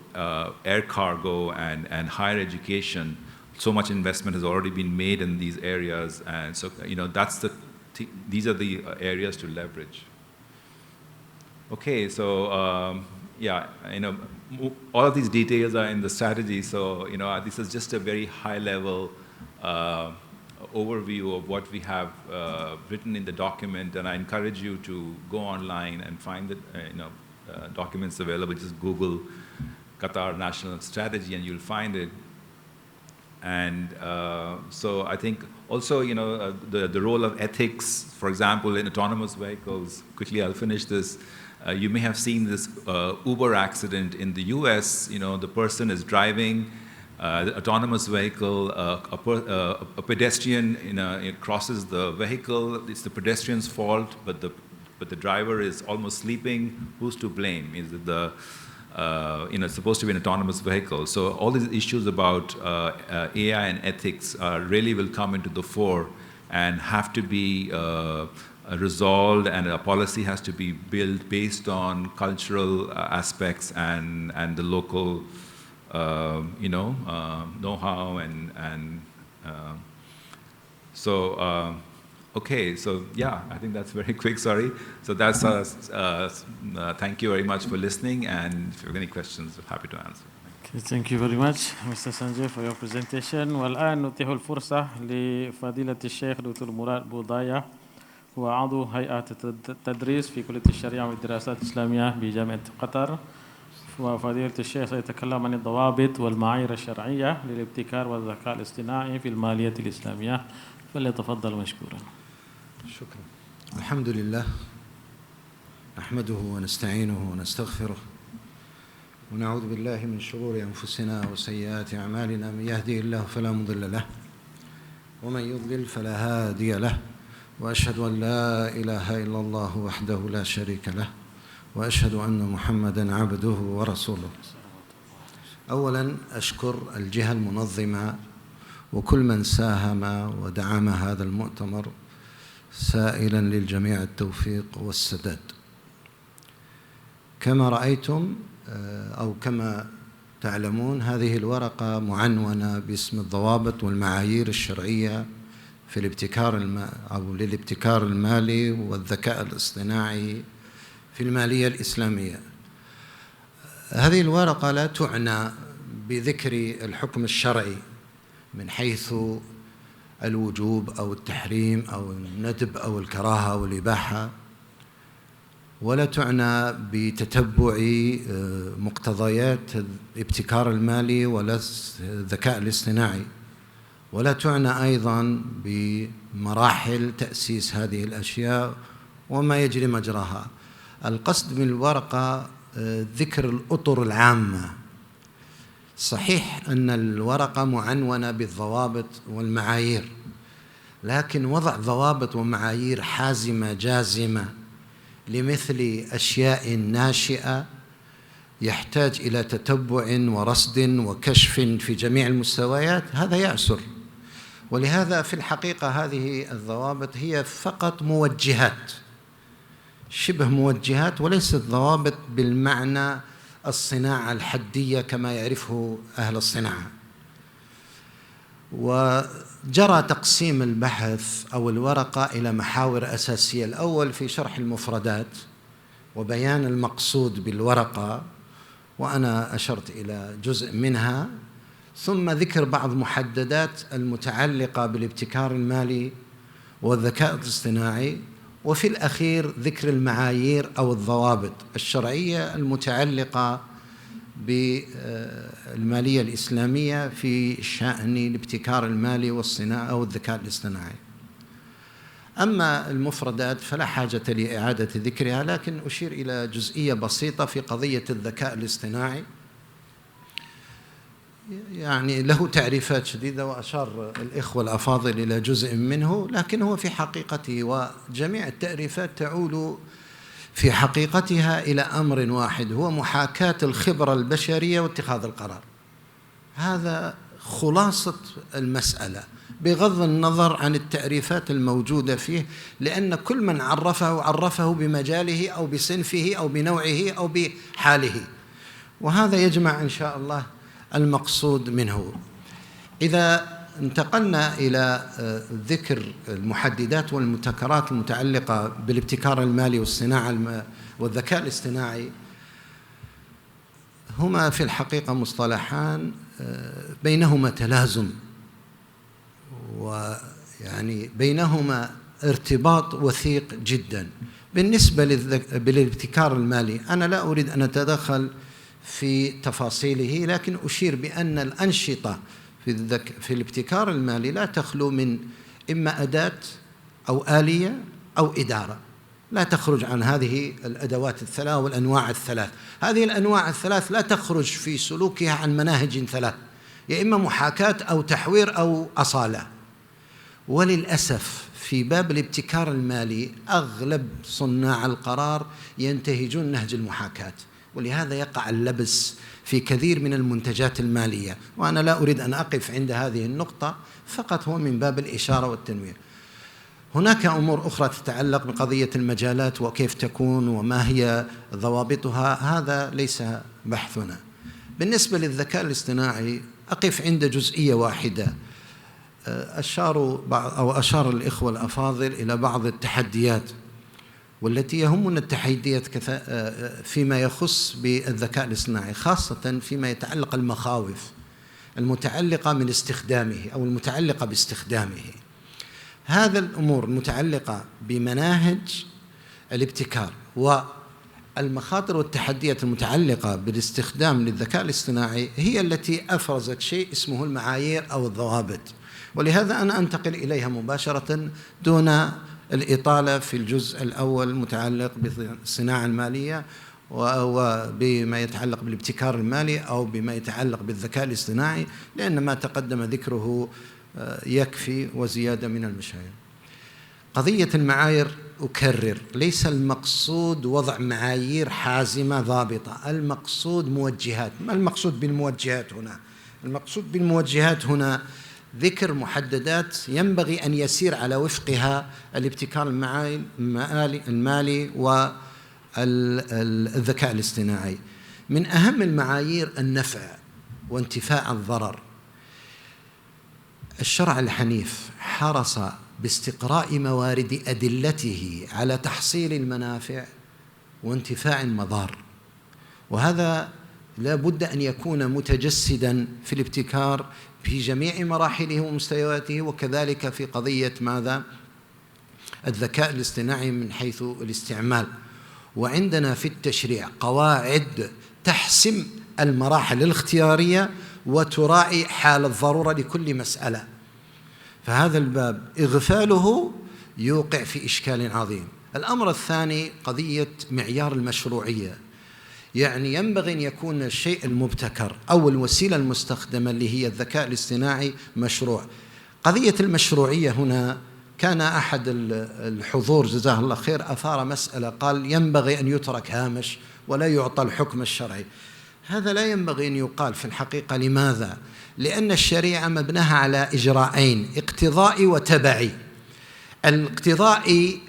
air cargo and higher education. So much investment has already been made in these areas, and so these are the areas to leverage. Okay, so all of these details are in the strategy. So this is just a very high-level overview of what we have written in the document, and I encourage you to go online and find the documents available. Just Google Qatar National Strategy, and you'll find it. And so I think also, the role of ethics, for example, in autonomous vehicles. Quickly, I'll finish this. You may have seen this Uber accident in the US. The person is driving the autonomous vehicle, a pedestrian crosses the vehicle. It's the pedestrian's fault, but the but the driver is almost sleeping, who's to blame? Is it the it's supposed to be an autonomous vehicle. So all these issues about AI and ethics really will come into the fore and have to be resolved, and a policy has to be built based on cultural aspects and the local, know-how and so. Okay, so yeah, I think that's very quick, sorry. So that's thank you very much for listening, and if you have any questions, I'm happy to answer. Okay, thank you very much, Mr. Sanjay, for your presentation. والآن نتيح الفرصة لفضيلة الشيخ دكتور مراد بوضايا، هو عضو هيئة التدريس في كلية الشريعة والدراسات الإسلامية بجامعة قطر. وفضيلة الشيخ سيتكلم عن الضوابط والمعايير الشرعية للابتكار والذكاء الاصطناعي في المالية الإسلامية، فليتفضل مشكورا. شكرا. الحمد لله نحمده ونستعينه ونستغفره ونعوذ بالله من شرور أنفسنا وسيئات أعمالنا، من يهدي الله فلا مضل له ومن يضلل فلا هادي له، وأشهد أن لا إله إلا الله وحده لا شريك له، وأشهد أن محمدًا عبده ورسوله. أولاً أشكر الجهة المنظمة وكل من ساهم ودعم هذا المؤتمر، سائلاً للجميع التوفيق والسداد. كما رأيتم أو كما تعلمون، هذه الورقة معنونة باسم الضوابط والمعايير الشرعية في الابتكار أو للابتكار المالي والذكاء الاصطناعي في المالية الإسلامية. هذه الورقة لا تعنى بذكر الحكم الشرعي من حيث الوجوب أو التحريم أو الندب أو الكراهة أو الإباحة، ولا تعنى بتتبع مقتضيات الابتكار المالي ولا الذكاء الاصطناعي، ولا تعنى أيضاً بمراحل تأسيس هذه الأشياء وما يجري مجراها. القصد من الورقة ذكر الأطر العامة. صحيح أن الورقة معنونة بالضوابط والمعايير، لكن وضع ضوابط ومعايير حازمة جازمة لمثل أشياء ناشئة يحتاج إلى تتبع ورصد وكشف في جميع المستويات، هذا يعسر. ولهذا في الحقيقة هذه الضوابط هي فقط موجهات، شبه موجهات، وليست ضوابط بالمعنى الصناعة الحدية كما يعرفه أهل الصناعة. وجرى تقسيم البحث أو الورقة إلى محاور أساسية. الأول في شرح المفردات وبيان المقصود بالورقة، وأنا أشرت إلى جزء منها، ثم ذكر بعض محددات المتعلقة بالابتكار المالي والذكاء الاصطناعي، وفي الأخير ذكر المعايير أو الضوابط الشرعية المتعلقة بالمالية الإسلامية في شأن الابتكار المالي والصناعة أو الذكاء الاصطناعي. أما المفردات فلا حاجة لإعادة ذكرها، لكن أشير إلى جزئية بسيطة في قضية الذكاء الاصطناعي. يعني له تعريفات شديدة وأشار الإخوة الأفاضل إلى جزء منه، لكن هو في حقيقته وجميع التعريفات تعود في حقيقتها إلى أمر واحد، هو محاكاة الخبرة البشرية واتخاذ القرار. هذا خلاصة المسألة بغض النظر عن التعريفات الموجودة فيه، لأن كل من عرفه بمجاله أو بصنفه أو بنوعه أو بحاله، وهذا يجمع إن شاء الله المقصود منه. إذا انتقلنا إلى ذكر المحددات والمبتكرات المتعلقة بالابتكار المالي والصناعة والذكاء الاصطناعي، هما في الحقيقة مصطلحان بينهما تلازم، ويعني بينهما ارتباط وثيق جدا. بالنسبة للابتكار المالي، أنا لا أريد أن أتدخل في تفاصيله، لكن أشير بأن الأنشطة في الابتكار المالي لا تخلو من إما أداة أو آلية أو إدارة، لا تخرج عن هذه الأدوات الثلاث والأنواع الثلاث. هذه الأنواع الثلاث لا تخرج في سلوكها عن مناهج ثلاث، يا إما محاكاة أو تحوير أو أصالة. وللأسف في باب الابتكار المالي أغلب صناع القرار ينتهجون نهج المحاكاة، ولهذا يقع اللبس في كثير من المنتجات المالية. وأنا لا أريد أن أقف عند هذه النقطة، فقط هو من باب الإشارة والتنوير. هناك أمور أخرى تتعلق بقضية المجالات وكيف تكون وما هي ضوابطها، هذا ليس بحثنا. بالنسبة للذكاء الاصطناعي أقف عند جزئية واحدة. أشار الإخوة الأفاضل إلى بعض التحديات، والتي يهمنا التحديات فيما يخص بالذكاء الاصطناعي، خاصة فيما يتعلق المخاوف المتعلقة من استخدامه أو المتعلقة باستخدامه. هذا الأمور المتعلقة بمناهج الابتكار والمخاطر والتحديات المتعلقة بالاستخدام للذكاء الاصطناعي هي التي أفرزت شيء اسمه المعايير أو الضوابط، ولهذا أنا أنتقل إليها مباشرة دون الإطالة في الجزء الأول المتعلق بالصناعة المالية وبما يتعلق بالابتكار المالي أو بما يتعلق بالذكاء الاصطناعي، لأن ما تقدم ذكره يكفي وزيادة من المشاهير. قضية المعايير أكرر، ليس المقصود وضع معايير حازمة ضابطة، المقصود موجهات. ما المقصود بالموجهات هنا؟ المقصود بالموجهات هنا ذكر محددات ينبغي أن يسير على وفقها الابتكار المالي والذكاء الاصطناعي. من أهم المعايير النفع وانتفاء الضرر. الشرع الحنيف حرص باستقراء موارد أدلته على تحصيل المنافع وانتفاع المضار، وهذا لا بد أن يكون متجسدا في الابتكار في جميع مراحله ومستوياته، وكذلك في قضية ماذا؟ الذكاء الاصطناعي من حيث الاستعمال. وعندنا في التشريع قواعد تحسم المراحل الاختيارية وتراعي حال الضرورة لكل مسألة، فهذا الباب إغفاله يوقع في إشكال عظيم. الأمر الثاني قضية معيار المشروعية، يعني ينبغي أن يكون الشيء المبتكر أو الوسيلة المستخدمة اللي هي الذكاء الاصطناعي مشروع. قضية المشروعية هنا كان أحد الحضور جزاه الله خير أثار مسألة، قال ينبغي أن يترك هامش ولا يعطى الحكم الشرعي. هذا لا ينبغي أن يقال في الحقيقة. لماذا؟ لأن الشريعة مبناها على إجراءين، اقتضائي وتبعي. الاقتضائي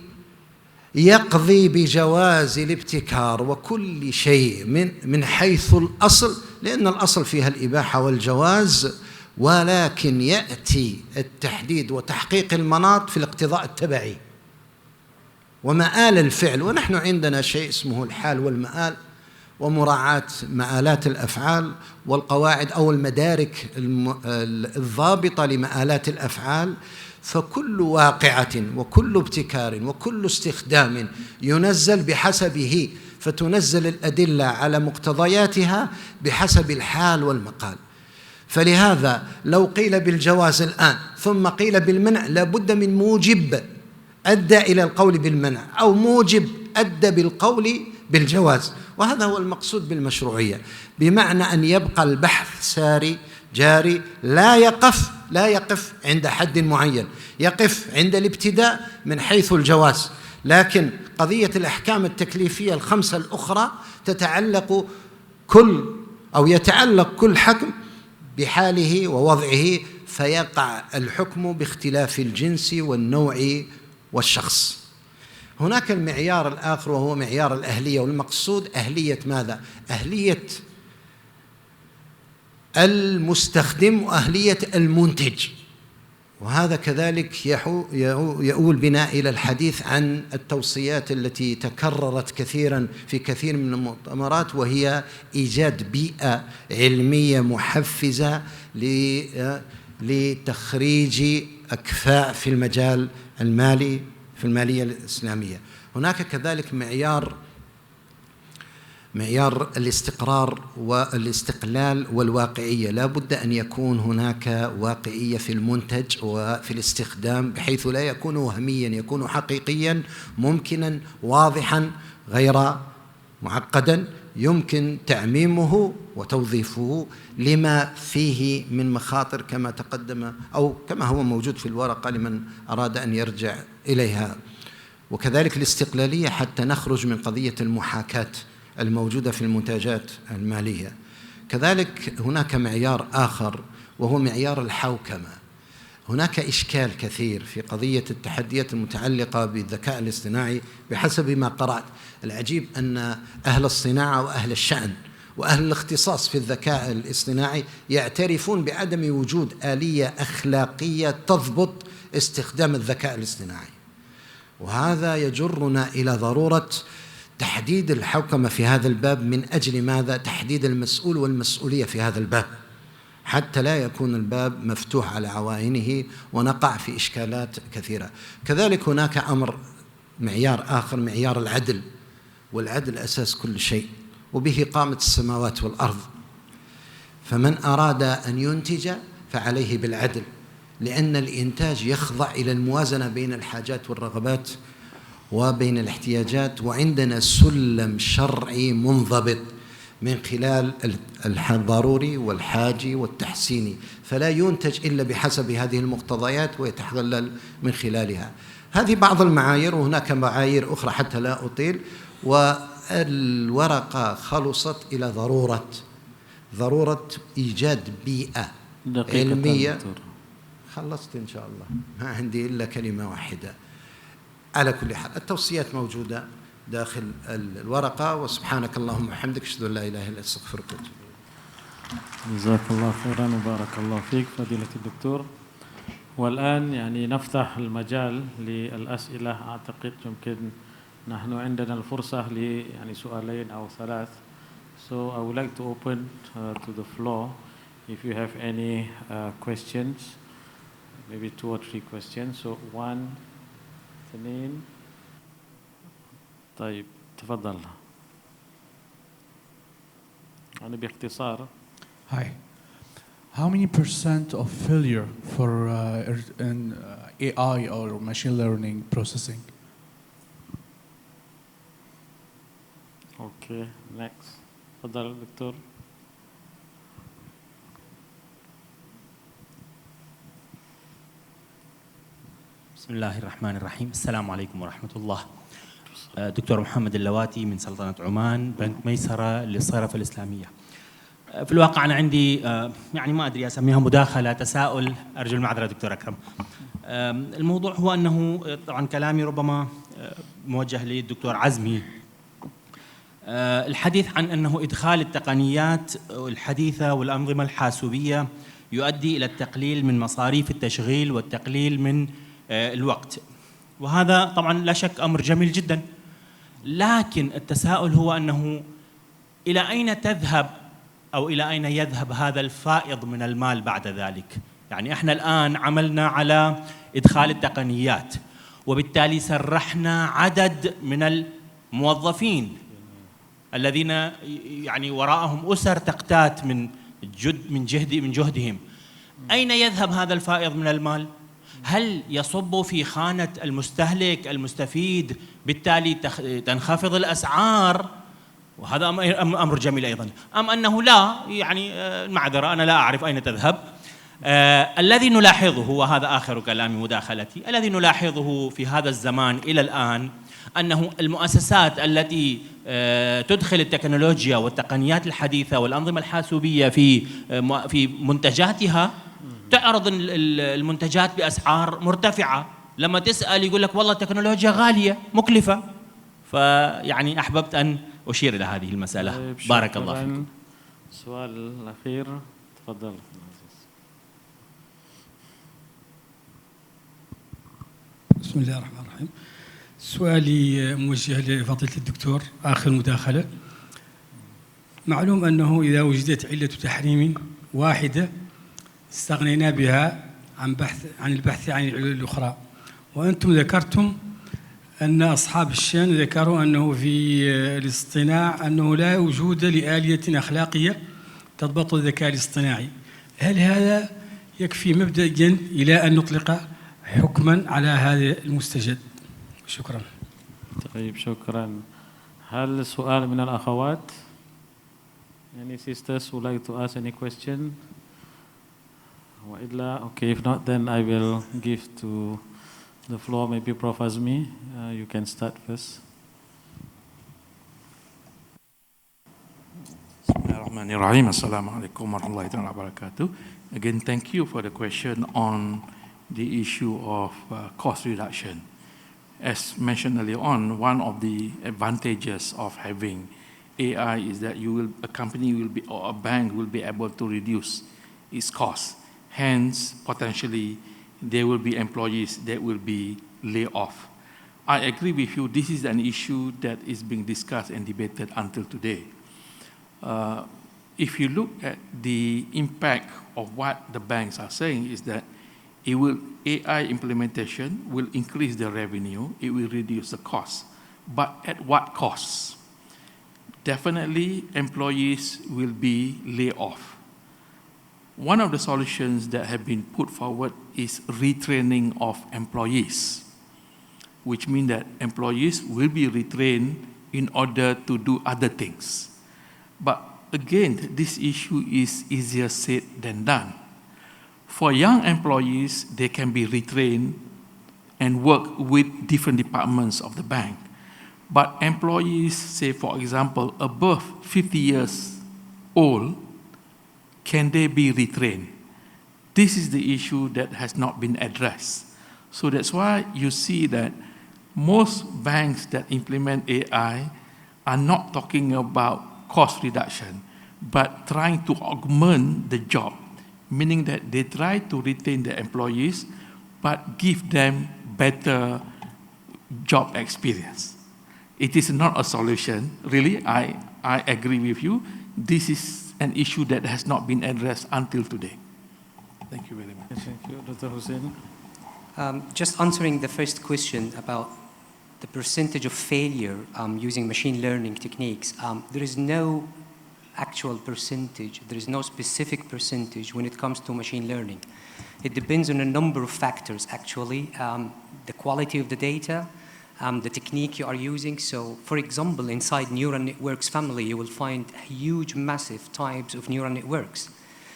يقضي بجواز الابتكار وكل شيء من حيث الأصل، لأن الأصل فيها الإباحة والجواز، ولكن يأتي التحديد وتحقيق المناط في الاقتضاء التبعي ومآل الفعل. ونحن عندنا شيء اسمه الحال والمآل، ومراعاة مآلات الأفعال والقواعد أو المدارك الضابطة لمآلات الأفعال. فكل واقعة وكل ابتكار وكل استخدام ينزل بحسبه، فتنزل الأدلة على مقتضياتها بحسب الحال والمقال. فلهذا لو قيل بالجواز الآن ثم قيل بالمنع، لابد من موجب أدى إلى القول بالمنع أو موجب أدى بالقول بالجواز، وهذا هو المقصود بالمشروعية، بمعنى أن يبقى البحث ساري جاري، لا يقف عند حد معين، يقف عند الابتداء من حيث الجواز. لكن قضية الأحكام التكليفية الخمسة الأخرى يتعلق كل حكم بحاله ووضعه، فيقع الحكم باختلاف الجنس والنوع والشخص. هناك المعيار الآخر وهو معيار الأهلية، والمقصود أهلية ماذا؟ أهلية المستخدم وأهلية المنتج. وهذا كذلك يؤول بنا إلى الحديث عن التوصيات التي تكررت كثيرا في كثير من المؤتمرات، وهي إيجاد بيئة علمية محفزة لتخريج أكفاء في المجال المالي في المالية الإسلامية. هناك كذلك معيار الاستقرار والاستقلال والواقعية. لا بد أن يكون هناك واقعية في المنتج وفي الاستخدام، بحيث لا يكون وهميا، يكون حقيقيا ممكنا واضحا غير معقدا، يمكن تعميمه وتوظيفه لما فيه من مخاطر كما تقدم أو كما هو موجود في الورقة لمن أراد أن يرجع إليها. وكذلك الاستقلالية حتى نخرج من قضية المحاكاة الموجودة في المنتجات المالية. كذلك هناك معيار آخر وهو معيار الحوكمة. هناك إشكال كثير في قضية التحديات المتعلقة بالذكاء الاصطناعي بحسب ما قرأت. العجيب أن أهل الصناعة وأهل الشأن وأهل الاختصاص في الذكاء الاصطناعي يعترفون بعدم وجود آلية أخلاقية تضبط استخدام الذكاء الاصطناعي، وهذا يجرنا إلى ضرورة تحديد الحوكمة في هذا الباب. من أجل ماذا؟ تحديد المسؤول والمسؤولية في هذا الباب حتى لا يكون الباب مفتوح على عوائنه ونقع في إشكالات كثيرة. كذلك هناك معيار آخر، معيار العدل، والعدل أساس كل شيء، وبه قامت السماوات والأرض. فمن أراد أن ينتج فعليه بالعدل، لأن الإنتاج يخضع إلى الموازنة بين الحاجات والرغبات وبين الاحتياجات، وعندنا سلم شرعي منضبط من خلال الضروري والحاجي والتحسيني، فلا ينتج إلا بحسب هذه المقتضيات ويتحلل من خلالها. هذه بعض المعايير، وهناك معايير أخرى حتى لا أطيل. والورقة خلصت إلى ضرورة إيجاد بيئة علمية. خلصت إن شاء الله، ما عندي إلا كلمة واحدة. على كل حال التوصيات موجودة داخل الورقة، وسبحانك اللهم وبحمدك أشهد أن لا إله إلا أنت أستغفرك وأتوب إليك. جزاك الله خيرا وبارك الله فيك فضيلة الدكتور. والآن يعني نفتح المجال للأسئلة. أعتقد يمكن نحن عندنا الفرصة يعني سؤالين أو ثلاث. So I would like to open to the floor if you have any questions, maybe 2 or 3 questions. So 1 2 طيب تفضل. يعني باختصار. Hi. How many % of failure for in AI or machine learning processing? Okay, next. تفضل دكتور. بسم الله الرحمن الرحيم. السلام عليكم ورحمة الله. دكتور محمد اللواتي من سلطنة عمان، بنك ميسرة للصرف الإسلامية. في الواقع أنا عندي يعني ما أدري أسميها مداخلة، تساؤل، أرجو المعذرة دكتور أكرم. الموضوع هو أنه طبعا كلامي ربما موجه للدكتور عزمي. الحديث عن أنه إدخال التقنيات الحديثة والأنظمة الحاسوبية يؤدي إلى التقليل من مصاريف التشغيل والتقليل من الوقت، وهذا طبعا لا شك أمر جميل جدا. لكن التساؤل هو أنه إلى أين تذهب أو إلى أين يذهب هذا الفائض من المال بعد ذلك؟ يعني احنا الآن عملنا على إدخال التقنيات، وبالتالي سرحنا عدد من الموظفين الذين يعني وراءهم أسر تقتات من جهدهم. أين يذهب هذا الفائض من المال؟ هل يصب في خانة المستهلك المستفيد بالتالي تنخفض الأسعار، وهذا أمر جميل أيضا، أم أنه لا، يعني المعذرة أنا لا أعرف أين تذهب. الذي نلاحظه، وهذا آخر كلامي مداخلتي، الذي نلاحظه في هذا الزمان إلى الآن أنه المؤسسات التي تدخل التكنولوجيا والتقنيات الحديثة والأنظمة الحاسوبية في منتجاتها تعرض المنتجات بأسعار مرتفعة. لما تسأل يقول لك والله التكنولوجيا غالية مكلفة. فيعني أحببت أن أشير إلى هذه المسألة. بارك الله فيكم. السؤال الأخير تفضل. بسم الله الرحمن الرحيم. سؤالي موجه لفضيلة الدكتور آخر مداخلة. معلوم أنه إذا وجدت علة تحريم واحدة استغنينا بها عن البحث عن العلل الأخرى، وأنتم ذكرتم أن أصحاب الشأن ذكروا أنه في الاصطناع أنه لا وجود لآلية أخلاقية تضبط الذكاء الاصطناعي. هل هذا يكفي مبدئيا إلى أن نطلق حكما على هذا المستجد؟ شكرا. طيب شكرا. هل سؤال من الأخوات؟ Any sisters would like to ask any question? Okay, if not, then I will give to the floor, maybe Prof. Azmi. You can start first. Bismillahirrahmanirrahim. Assalamu alaikum warahmatullahi wabarakatuh. Again, thank you for the question on the issue of cost reduction. As mentioned earlier on, one of the advantages of having AI is that a company will be, or a bank will be able to reduce its costs. Hence, potentially, there will be employees that will be laid off. I agree with you, this is an issue that is being discussed and debated until today. If you look at the impact of what the banks are saying is that AI implementation will increase the revenue, it will reduce the cost, but at what cost? Definitely, employees will be laid off. One of the solutions that have been put forward is retraining of employees, which means that employees will be retrained in order to do other things. But again, this issue is easier said than done. For young employees, they can be retrained and work with different departments of the bank. But employees, say for example, above 50 years old, can they be retrained? This is the issue that has not been addressed. So that's why you see that most banks that implement AI are not talking about cost reduction, but trying to augment the job, meaning that they try to retain the employees, but give them better job experience. It is not a solution. Really, I agree with you. This is an issue that has not been addressed until today. Thank you very much. Thank you, Dr. Hussein. Just answering the first question about the percentage of failure using machine learning techniques, there is no actual percentage, there is no specific percentage when it comes to machine learning. It depends on a number of factors, actually. The quality of the data, the technique you are using. So, for example, inside neural networks family, you will find huge, massive types of neural networks.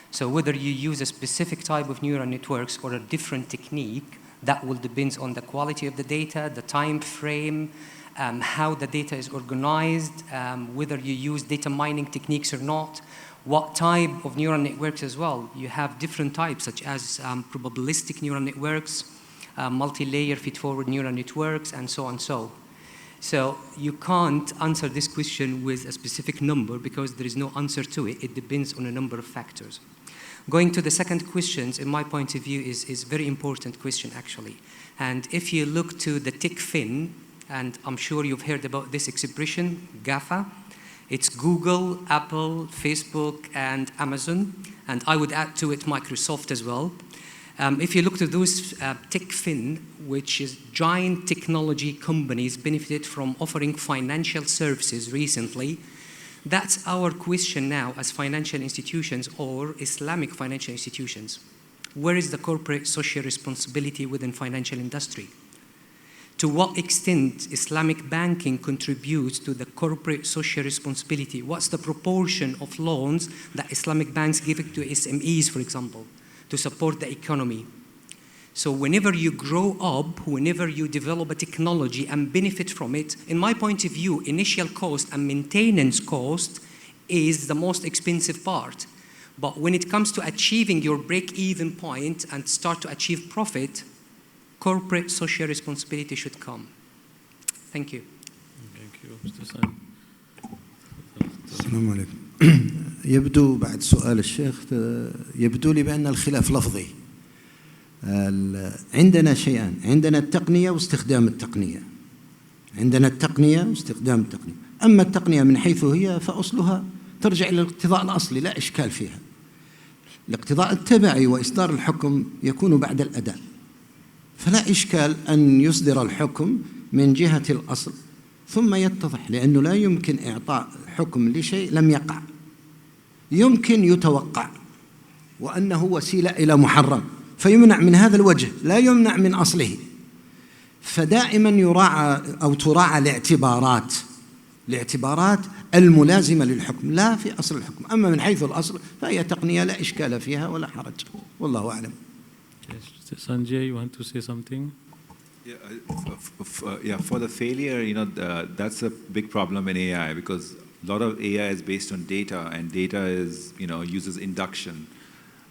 So whether you use a specific type of neural networks or a different technique, that will depend on the quality of the data, the time frame, how the data is organized, whether you use data mining techniques or not, what type of neural networks as well. You have different types, such as probabilistic neural networks, multi-layer feed-forward neural networks, and so on. So you can't answer this question with a specific number because there is no answer to it. It depends on a number of factors. Going to the second question, in my point of view, is a very important question, actually. And if you look to the TechFin, and I'm sure you've heard about this expression, GAFA, it's Google, Apple, Facebook, and Amazon, and I would add to it Microsoft as well. If you look to those TechFin, which is giant technology companies benefited from offering financial services recently, that's our question now as financial institutions or Islamic financial institutions. Where is the corporate social responsibility within financial industry? To what extent Islamic banking contributes to the corporate social responsibility? What's the proportion of loans that Islamic banks give to SMEs, for example, to support the economy? So whenever you grow up, whenever you develop a technology and benefit from it, in my point of view, initial cost and maintenance cost is the most expensive part. But when it comes to achieving your break-even point and start to achieve profit, corporate social responsibility should come. Thank you. Thank you, Mr. Sam. السلام عليكم. يبدو بعد سؤال الشيخ يبدو لي بأن الخلاف لفظي. عندنا شيئان، عندنا التقنية واستخدام التقنية. عندنا التقنية واستخدام التقنية. أما التقنية من حيث هي فأصلها ترجع إلى الاقتضاء الأصلي، لا إشكال فيها. الاقتضاء التبعي وإصدار الحكم يكون بعد الأداء. فلا إشكال أن يصدر الحكم من جهة الأصل ثم يتضح، لأنه لا يمكن إعطاء حكم لشيء لم يقع. يمكن يتوقع وأنه وسيلة إلى محرم فيمنع من هذا الوجه، لا يمنع من أصله. فدائما يراعى أو تراعى الاعتبارات الاعتبارات الملازمة للحكم لا في أصل الحكم. أما من حيث الأصل فهي تقنية لا إشكال فيها ولا حرج، والله أعلم. Sanjay, you want to say something? Yeah, for the failure, that's a big problem in AI, because a lot of AI is based on data, and data is, uses induction.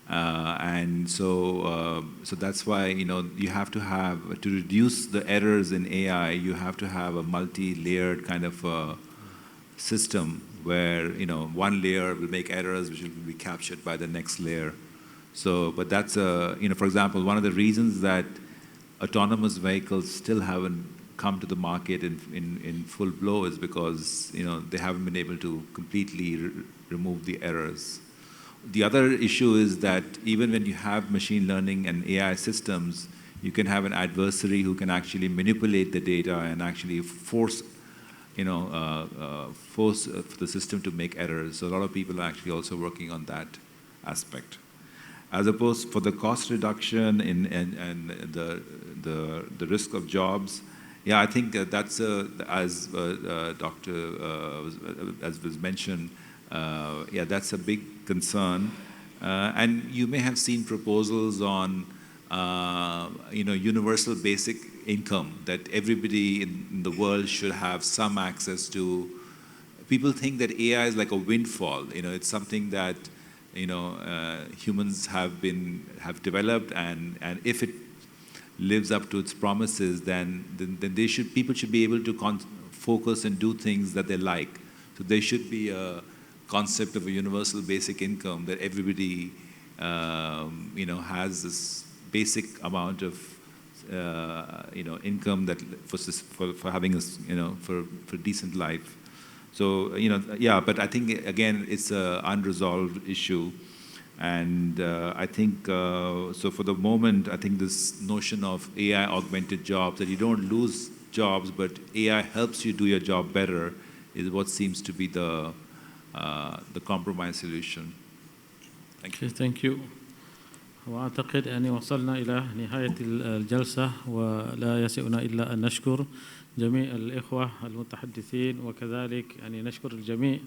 And so that's why, you have to have, to reduce the errors in AI, you have to have a multi-layered kind of system where, one layer will make errors which will be captured by the next layer. So, but that's, for example, one of the reasons that autonomous vehicles still haven't come to the market in full blow is because, they haven't been able to completely remove the errors. The other issue is that even when you have machine learning and AI systems, you can have an adversary who can actually manipulate the data and actually force the system to make errors. So a lot of people are actually also working on that aspect. As opposed for the cost reduction and the risk of jobs, yeah, I think that's as as was mentioned, yeah, that's a big concern. And you may have seen proposals on universal basic income, that everybody in the world should have some access to. People think that AI is like a windfall. It's something that humans have developed, and if it lives up to its promises, then people should be able to focus and do things that they like. So there should be a concept of a universal basic income that everybody has this basic amount of income that for having for decent life. So yeah, but I think again it's an unresolved issue, and I think so for the moment I think this notion of AI augmented jobs, that you don't lose jobs but AI helps you do your job better, is what seems to be the compromise solution. Thank you. Thank you. وأعتقد أن وصلنا إلى نهاية الجلسة، ولا يسعنا إلا أن نشكر جميع الإخوة المتحدثين، وكذلك نشكر الجميع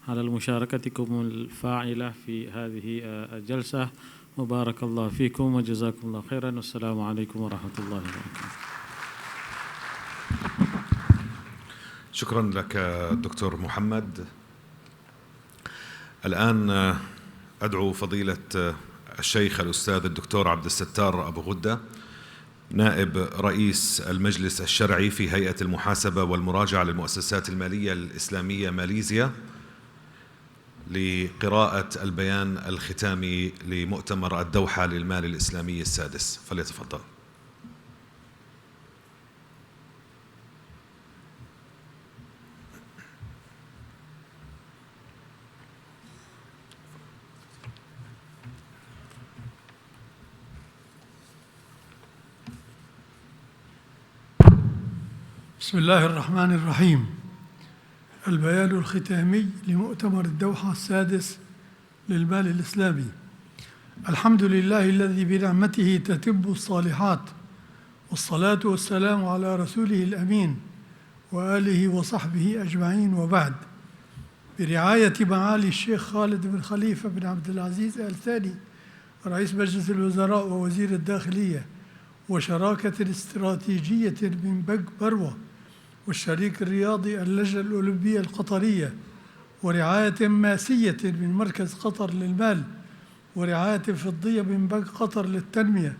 على مشاركتكم الفاعلة في هذه الجلسة. وبارك الله فيكم وجزاكم الله خيرا، والسلام عليكم ورحمة الله وبركاته. شكرا لك دكتور محمد. الآن أدعو فضيلة الشيخ الأستاذ الدكتور عبد الستار أبو غدة، نائب رئيس المجلس الشرعي في هيئة المحاسبة والمراجعة للمؤسسات المالية الإسلامية ماليزيا، لقراءة البيان الختامي لمؤتمر الدوحة للمال الإسلامي السادس، فليتفضل. بسم الله الرحمن الرحيم. البيان الختامي لمؤتمر الدوحة السادس للمال الإسلامي. الحمد لله الذي بنعمته تتم الصالحات، والصلاة والسلام على رسوله الأمين وآله وصحبه أجمعين، وبعد. برعاية معالي الشيخ خالد بن خليفة بن عبد العزيز الثاني رئيس مجلس الوزراء ووزير الداخلية، وشراكة استراتيجية من بنك بروة والشريك الرياضي اللجنة الأولمبية القطرية، ورعاية ماسية من مركز قطر للمال، ورعاية فضية من بنك قطر للتنمية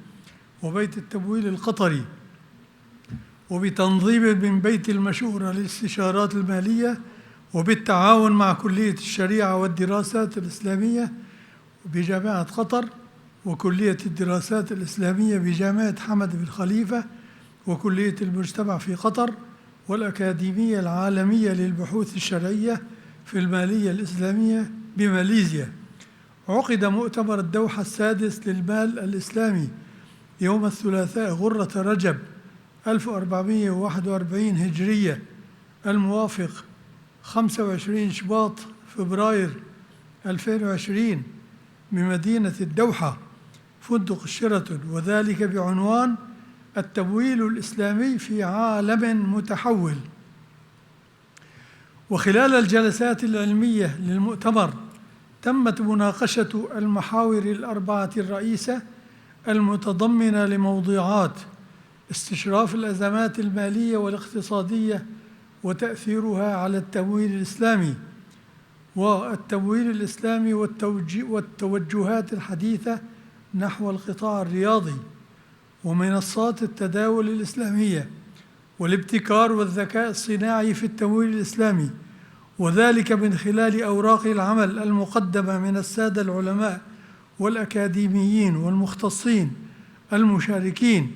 وبيت التمويل القطري، وبتنظيم من بيت المشورة للاستشارات المالية، وبالتعاون مع كلية الشريعة والدراسات الإسلامية بجامعة قطر، وكلية الدراسات الإسلامية بجامعة حمد بن خليفة، وكلية المجتمع في قطر، والأكاديمية العالمية للبحوث الشرعية في المالية الإسلامية بماليزيا. عقد مؤتمر الدوحة السادس للمال الإسلامي يوم الثلاثاء غرة رجب 1441 هجرية، الموافق 25 شباط فبراير 2020 بمدينة الدوحة فندق الشيراتون، وذلك بعنوان التمويل الإسلامي في عالم متحول. وخلال الجلسات العلمية للمؤتمر تمت مناقشة المحاور الأربعة الرئيسة المتضمنة لموضوعات استشراف الأزمات المالية والاقتصادية وتأثيرها على التمويل الإسلامي، والتمويل الإسلامي والتوجهات الحديثة نحو القطاع الرياضي، ومنصات التداول الإسلامية، والابتكار والذكاء الصناعي في التمويل الإسلامي، وذلك من خلال أوراق العمل المقدمة من السادة العلماء والأكاديميين والمختصين المشاركين،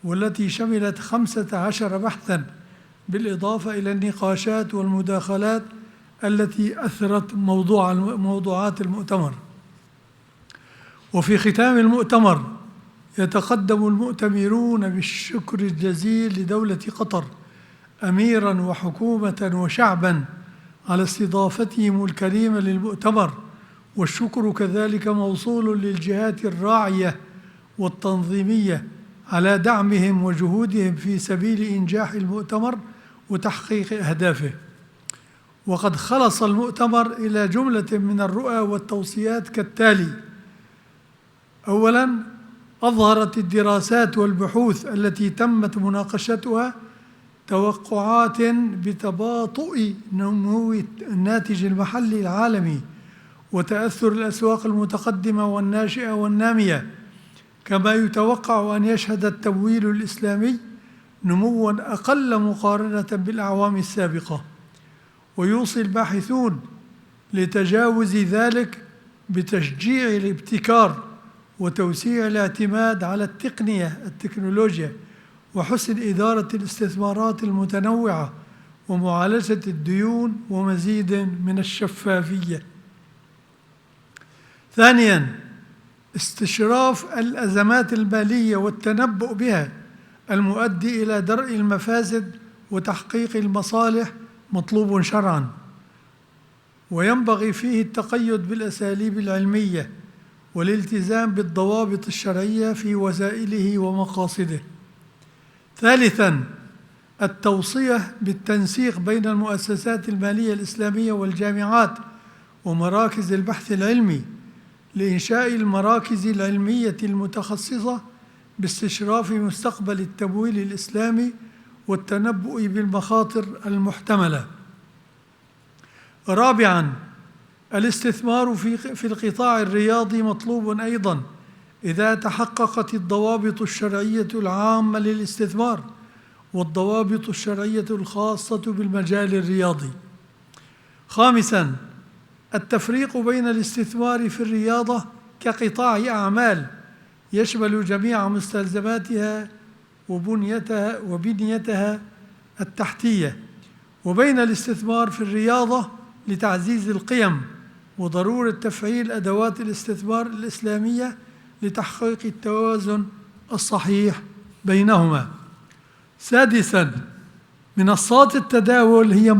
والتي شملت 15 بحثاً، بالإضافة إلى النقاشات والمداخلات التي أثرت موضوعات المؤتمر. وفي ختام المؤتمر يتقدم المؤتمرون بالشكر الجزيل لدولة قطر أميراً وحكومة وشعباً على استضافتهم الكريمة للمؤتمر، والشكر كذلك موصول للجهات الراعية والتنظيمية على دعمهم وجهودهم في سبيل إنجاح المؤتمر وتحقيق أهدافه. وقد خلص المؤتمر إلى جملة من الرؤى والتوصيات كالتالي: أولاً، أظهرت الدراسات والبحوث التي تمت مناقشتها توقعات بتباطؤ نمو الناتج المحلي العالمي وتأثر الأسواق المتقدمة والناشئة والنامية، كما يتوقع أن يشهد التمويل الإسلامي نمواً أقل مقارنة بالأعوام السابقة. ويوصي الباحثون لتجاوز ذلك بتشجيع الابتكار وتوسيع الاعتماد على التكنولوجيا وحسن إدارة الاستثمارات المتنوعة ومعالجة الديون ومزيد من الشفافية. ثانياً، استشراف الأزمات المالية والتنبؤ بها المؤدي إلى درء المفاسد وتحقيق المصالح مطلوب شرعاً، وينبغي فيه التقيد بالأساليب العلمية والالتزام بالضوابط الشرعية في وسائله ومقاصده. ثالثاً، التوصية بالتنسيق بين المؤسسات المالية الإسلامية والجامعات ومراكز البحث العلمي لإنشاء المراكز العلمية المتخصصة باستشراف مستقبل التمويل الإسلامي والتنبؤ بالمخاطر المحتملة. رابعاً، الاستثمار في القطاع الرياضي مطلوب أيضاً إذا تحققت الضوابط الشرعية العامة للاستثمار والضوابط الشرعية الخاصة بالمجال الرياضي. خامساً، التفريق بين الاستثمار في الرياضة كقطاع أعمال يشمل جميع مستلزماتها وبنيتها التحتية، وبين الاستثمار في الرياضة لتعزيز القيم وضرورة تفعيل أدوات الاستثمار الإسلامية لتحقيق التوازن الصحيح بينهما. سادساً، منصات التداول هي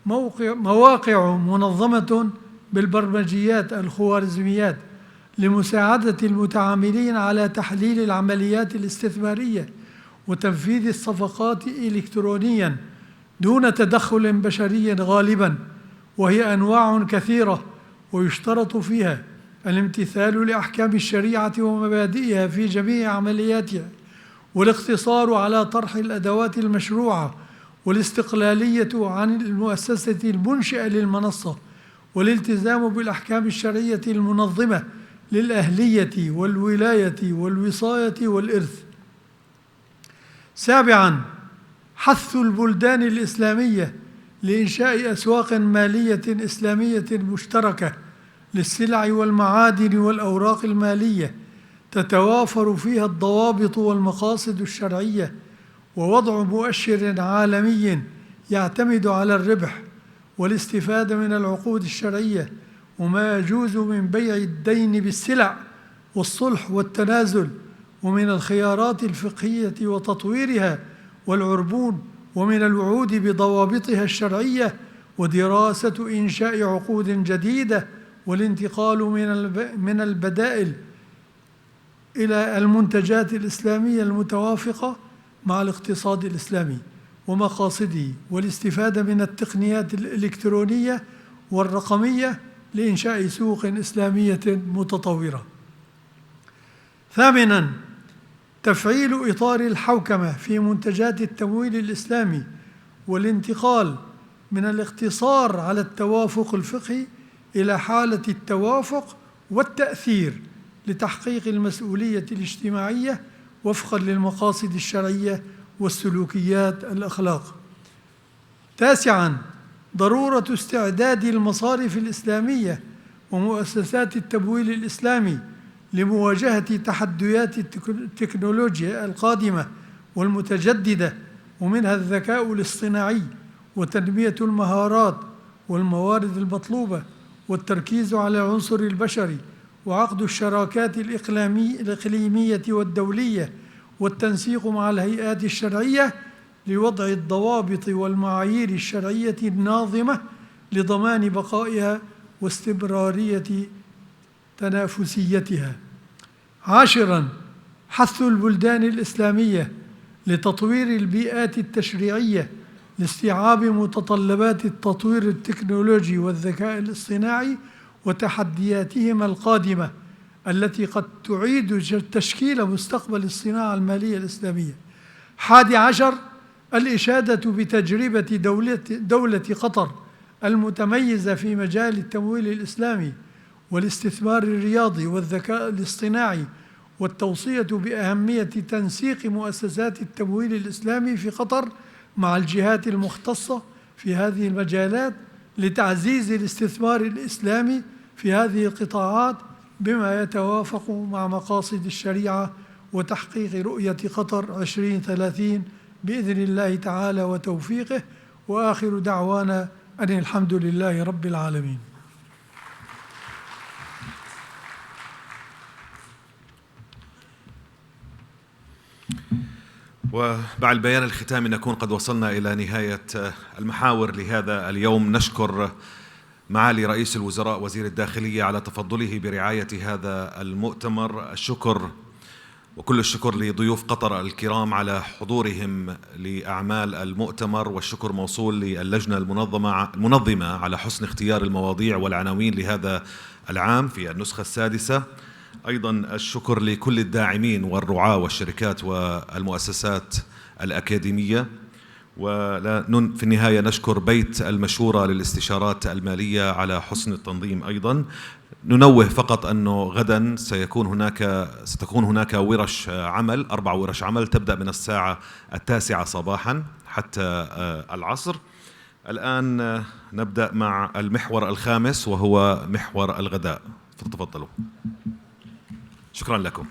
مواقع منظمة بالبرمجيات الخوارزميات لمساعدة المتعاملين على تحليل العمليات الاستثمارية وتنفيذ الصفقات إلكترونياً دون تدخل بشري غالباً، وهي أنواع كثيرة ويشترط فيها الامتثال لأحكام الشريعة ومبادئها في جميع عملياتها، والاقتصار على طرح الأدوات المشروعة، والاستقلالية عن المؤسسة المنشئة للمنصة، والالتزام بالأحكام الشرعية المنظمة للأهلية والولاية والوصاية والإرث. سابعاً، حث البلدان الإسلامية لإنشاء أسواق مالية إسلامية مشتركة للسلع والمعادن والأوراق المالية تتوافر فيها الضوابط والمقاصد الشرعية، ووضع مؤشر عالمي يعتمد على الربح والاستفادة من العقود الشرعية وما يجوز من بيع الدين بالسلع والصلح والتنازل، ومن الخيارات الفقهية وتطويرها والعربون، ومن الوعود بضوابطها الشرعية ودراسة إنشاء عقود جديدة والانتقال من البدائل إلى المنتجات الإسلامية المتوافقة مع الاقتصاد الإسلامي. ومقاصده والاستفادة من التقنيات الإلكترونية والرقمية لإنشاء سوق إسلامية متطورة. ثامناً، تفعيل إطار الحوكمة في منتجات التمويل الإسلامي والانتقال من الاقتصار على التوافق الفقهي إلى حالة التوافق والتأثير لتحقيق المسؤولية الاجتماعية وفقاً للمقاصد الشرعية والسلوكيات الأخلاق. تاسعاً، ضرورة استعداد المصارف الإسلامية ومؤسسات التمويل الإسلامي لمواجهة تحديات التكنولوجيا القادمة والمتجددة، ومنها الذكاء الاصطناعي وتنمية المهارات والموارد المطلوبة والتركيز على العنصر البشري وعقد الشراكات الإقليمية والدولية والتنسيق مع الهيئات الشرعية لوضع الضوابط والمعايير الشرعية الناظمة لضمان بقائها واستمرارية تنافسيتها. عاشراً، حث البلدان الإسلامية لتطوير البيئات التشريعية لاستيعاب متطلبات التطوير التكنولوجي والذكاء الاصطناعي وتحدياتهما القادمة التي قد تعيد تشكيل مستقبل الصناعة المالية الإسلامية. 11، الإشادة بتجربة دولة قطر المتميزة في مجال التمويل الإسلامي والاستثمار الرياضي والذكاء الاصطناعي، والتوصية بأهمية تنسيق مؤسسات التمويل الإسلامي في قطر مع الجهات المختصة في هذه المجالات لتعزيز الاستثمار الإسلامي في هذه القطاعات بما يتوافق مع مقاصد الشريعة وتحقيق رؤية قطر 2030 بإذن الله تعالى وتوفيقه. وآخر دعوانا أن الحمد لله رب العالمين. وبعد البيان الختامي نكون قد وصلنا إلى نهاية المحاور لهذا اليوم. نشكر معالي رئيس الوزراء وزير الداخلية على تفضله برعاية هذا المؤتمر. الشكر وكل الشكر لضيوف قطر الكرام على حضورهم لأعمال المؤتمر، والشكر موصول للجنة المنظمة على حسن اختيار المواضيع والعناوين لهذا العام في النسخة السادسة. أيضا الشكر لكل الداعمين والرعاة والشركات والمؤسسات الأكاديمية. وفي النهاية نشكر بيت المشورة للاستشارات المالية على حسن التنظيم. أيضا ننوه فقط أنه غدا ستكون هناك ورش عمل، 4 ورش عمل تبدأ من الساعة 9 صباحا حتى العصر. الآن نبدأ مع المحور الخامس وهو محور الغداء. تفضلوا. شكرا لكم.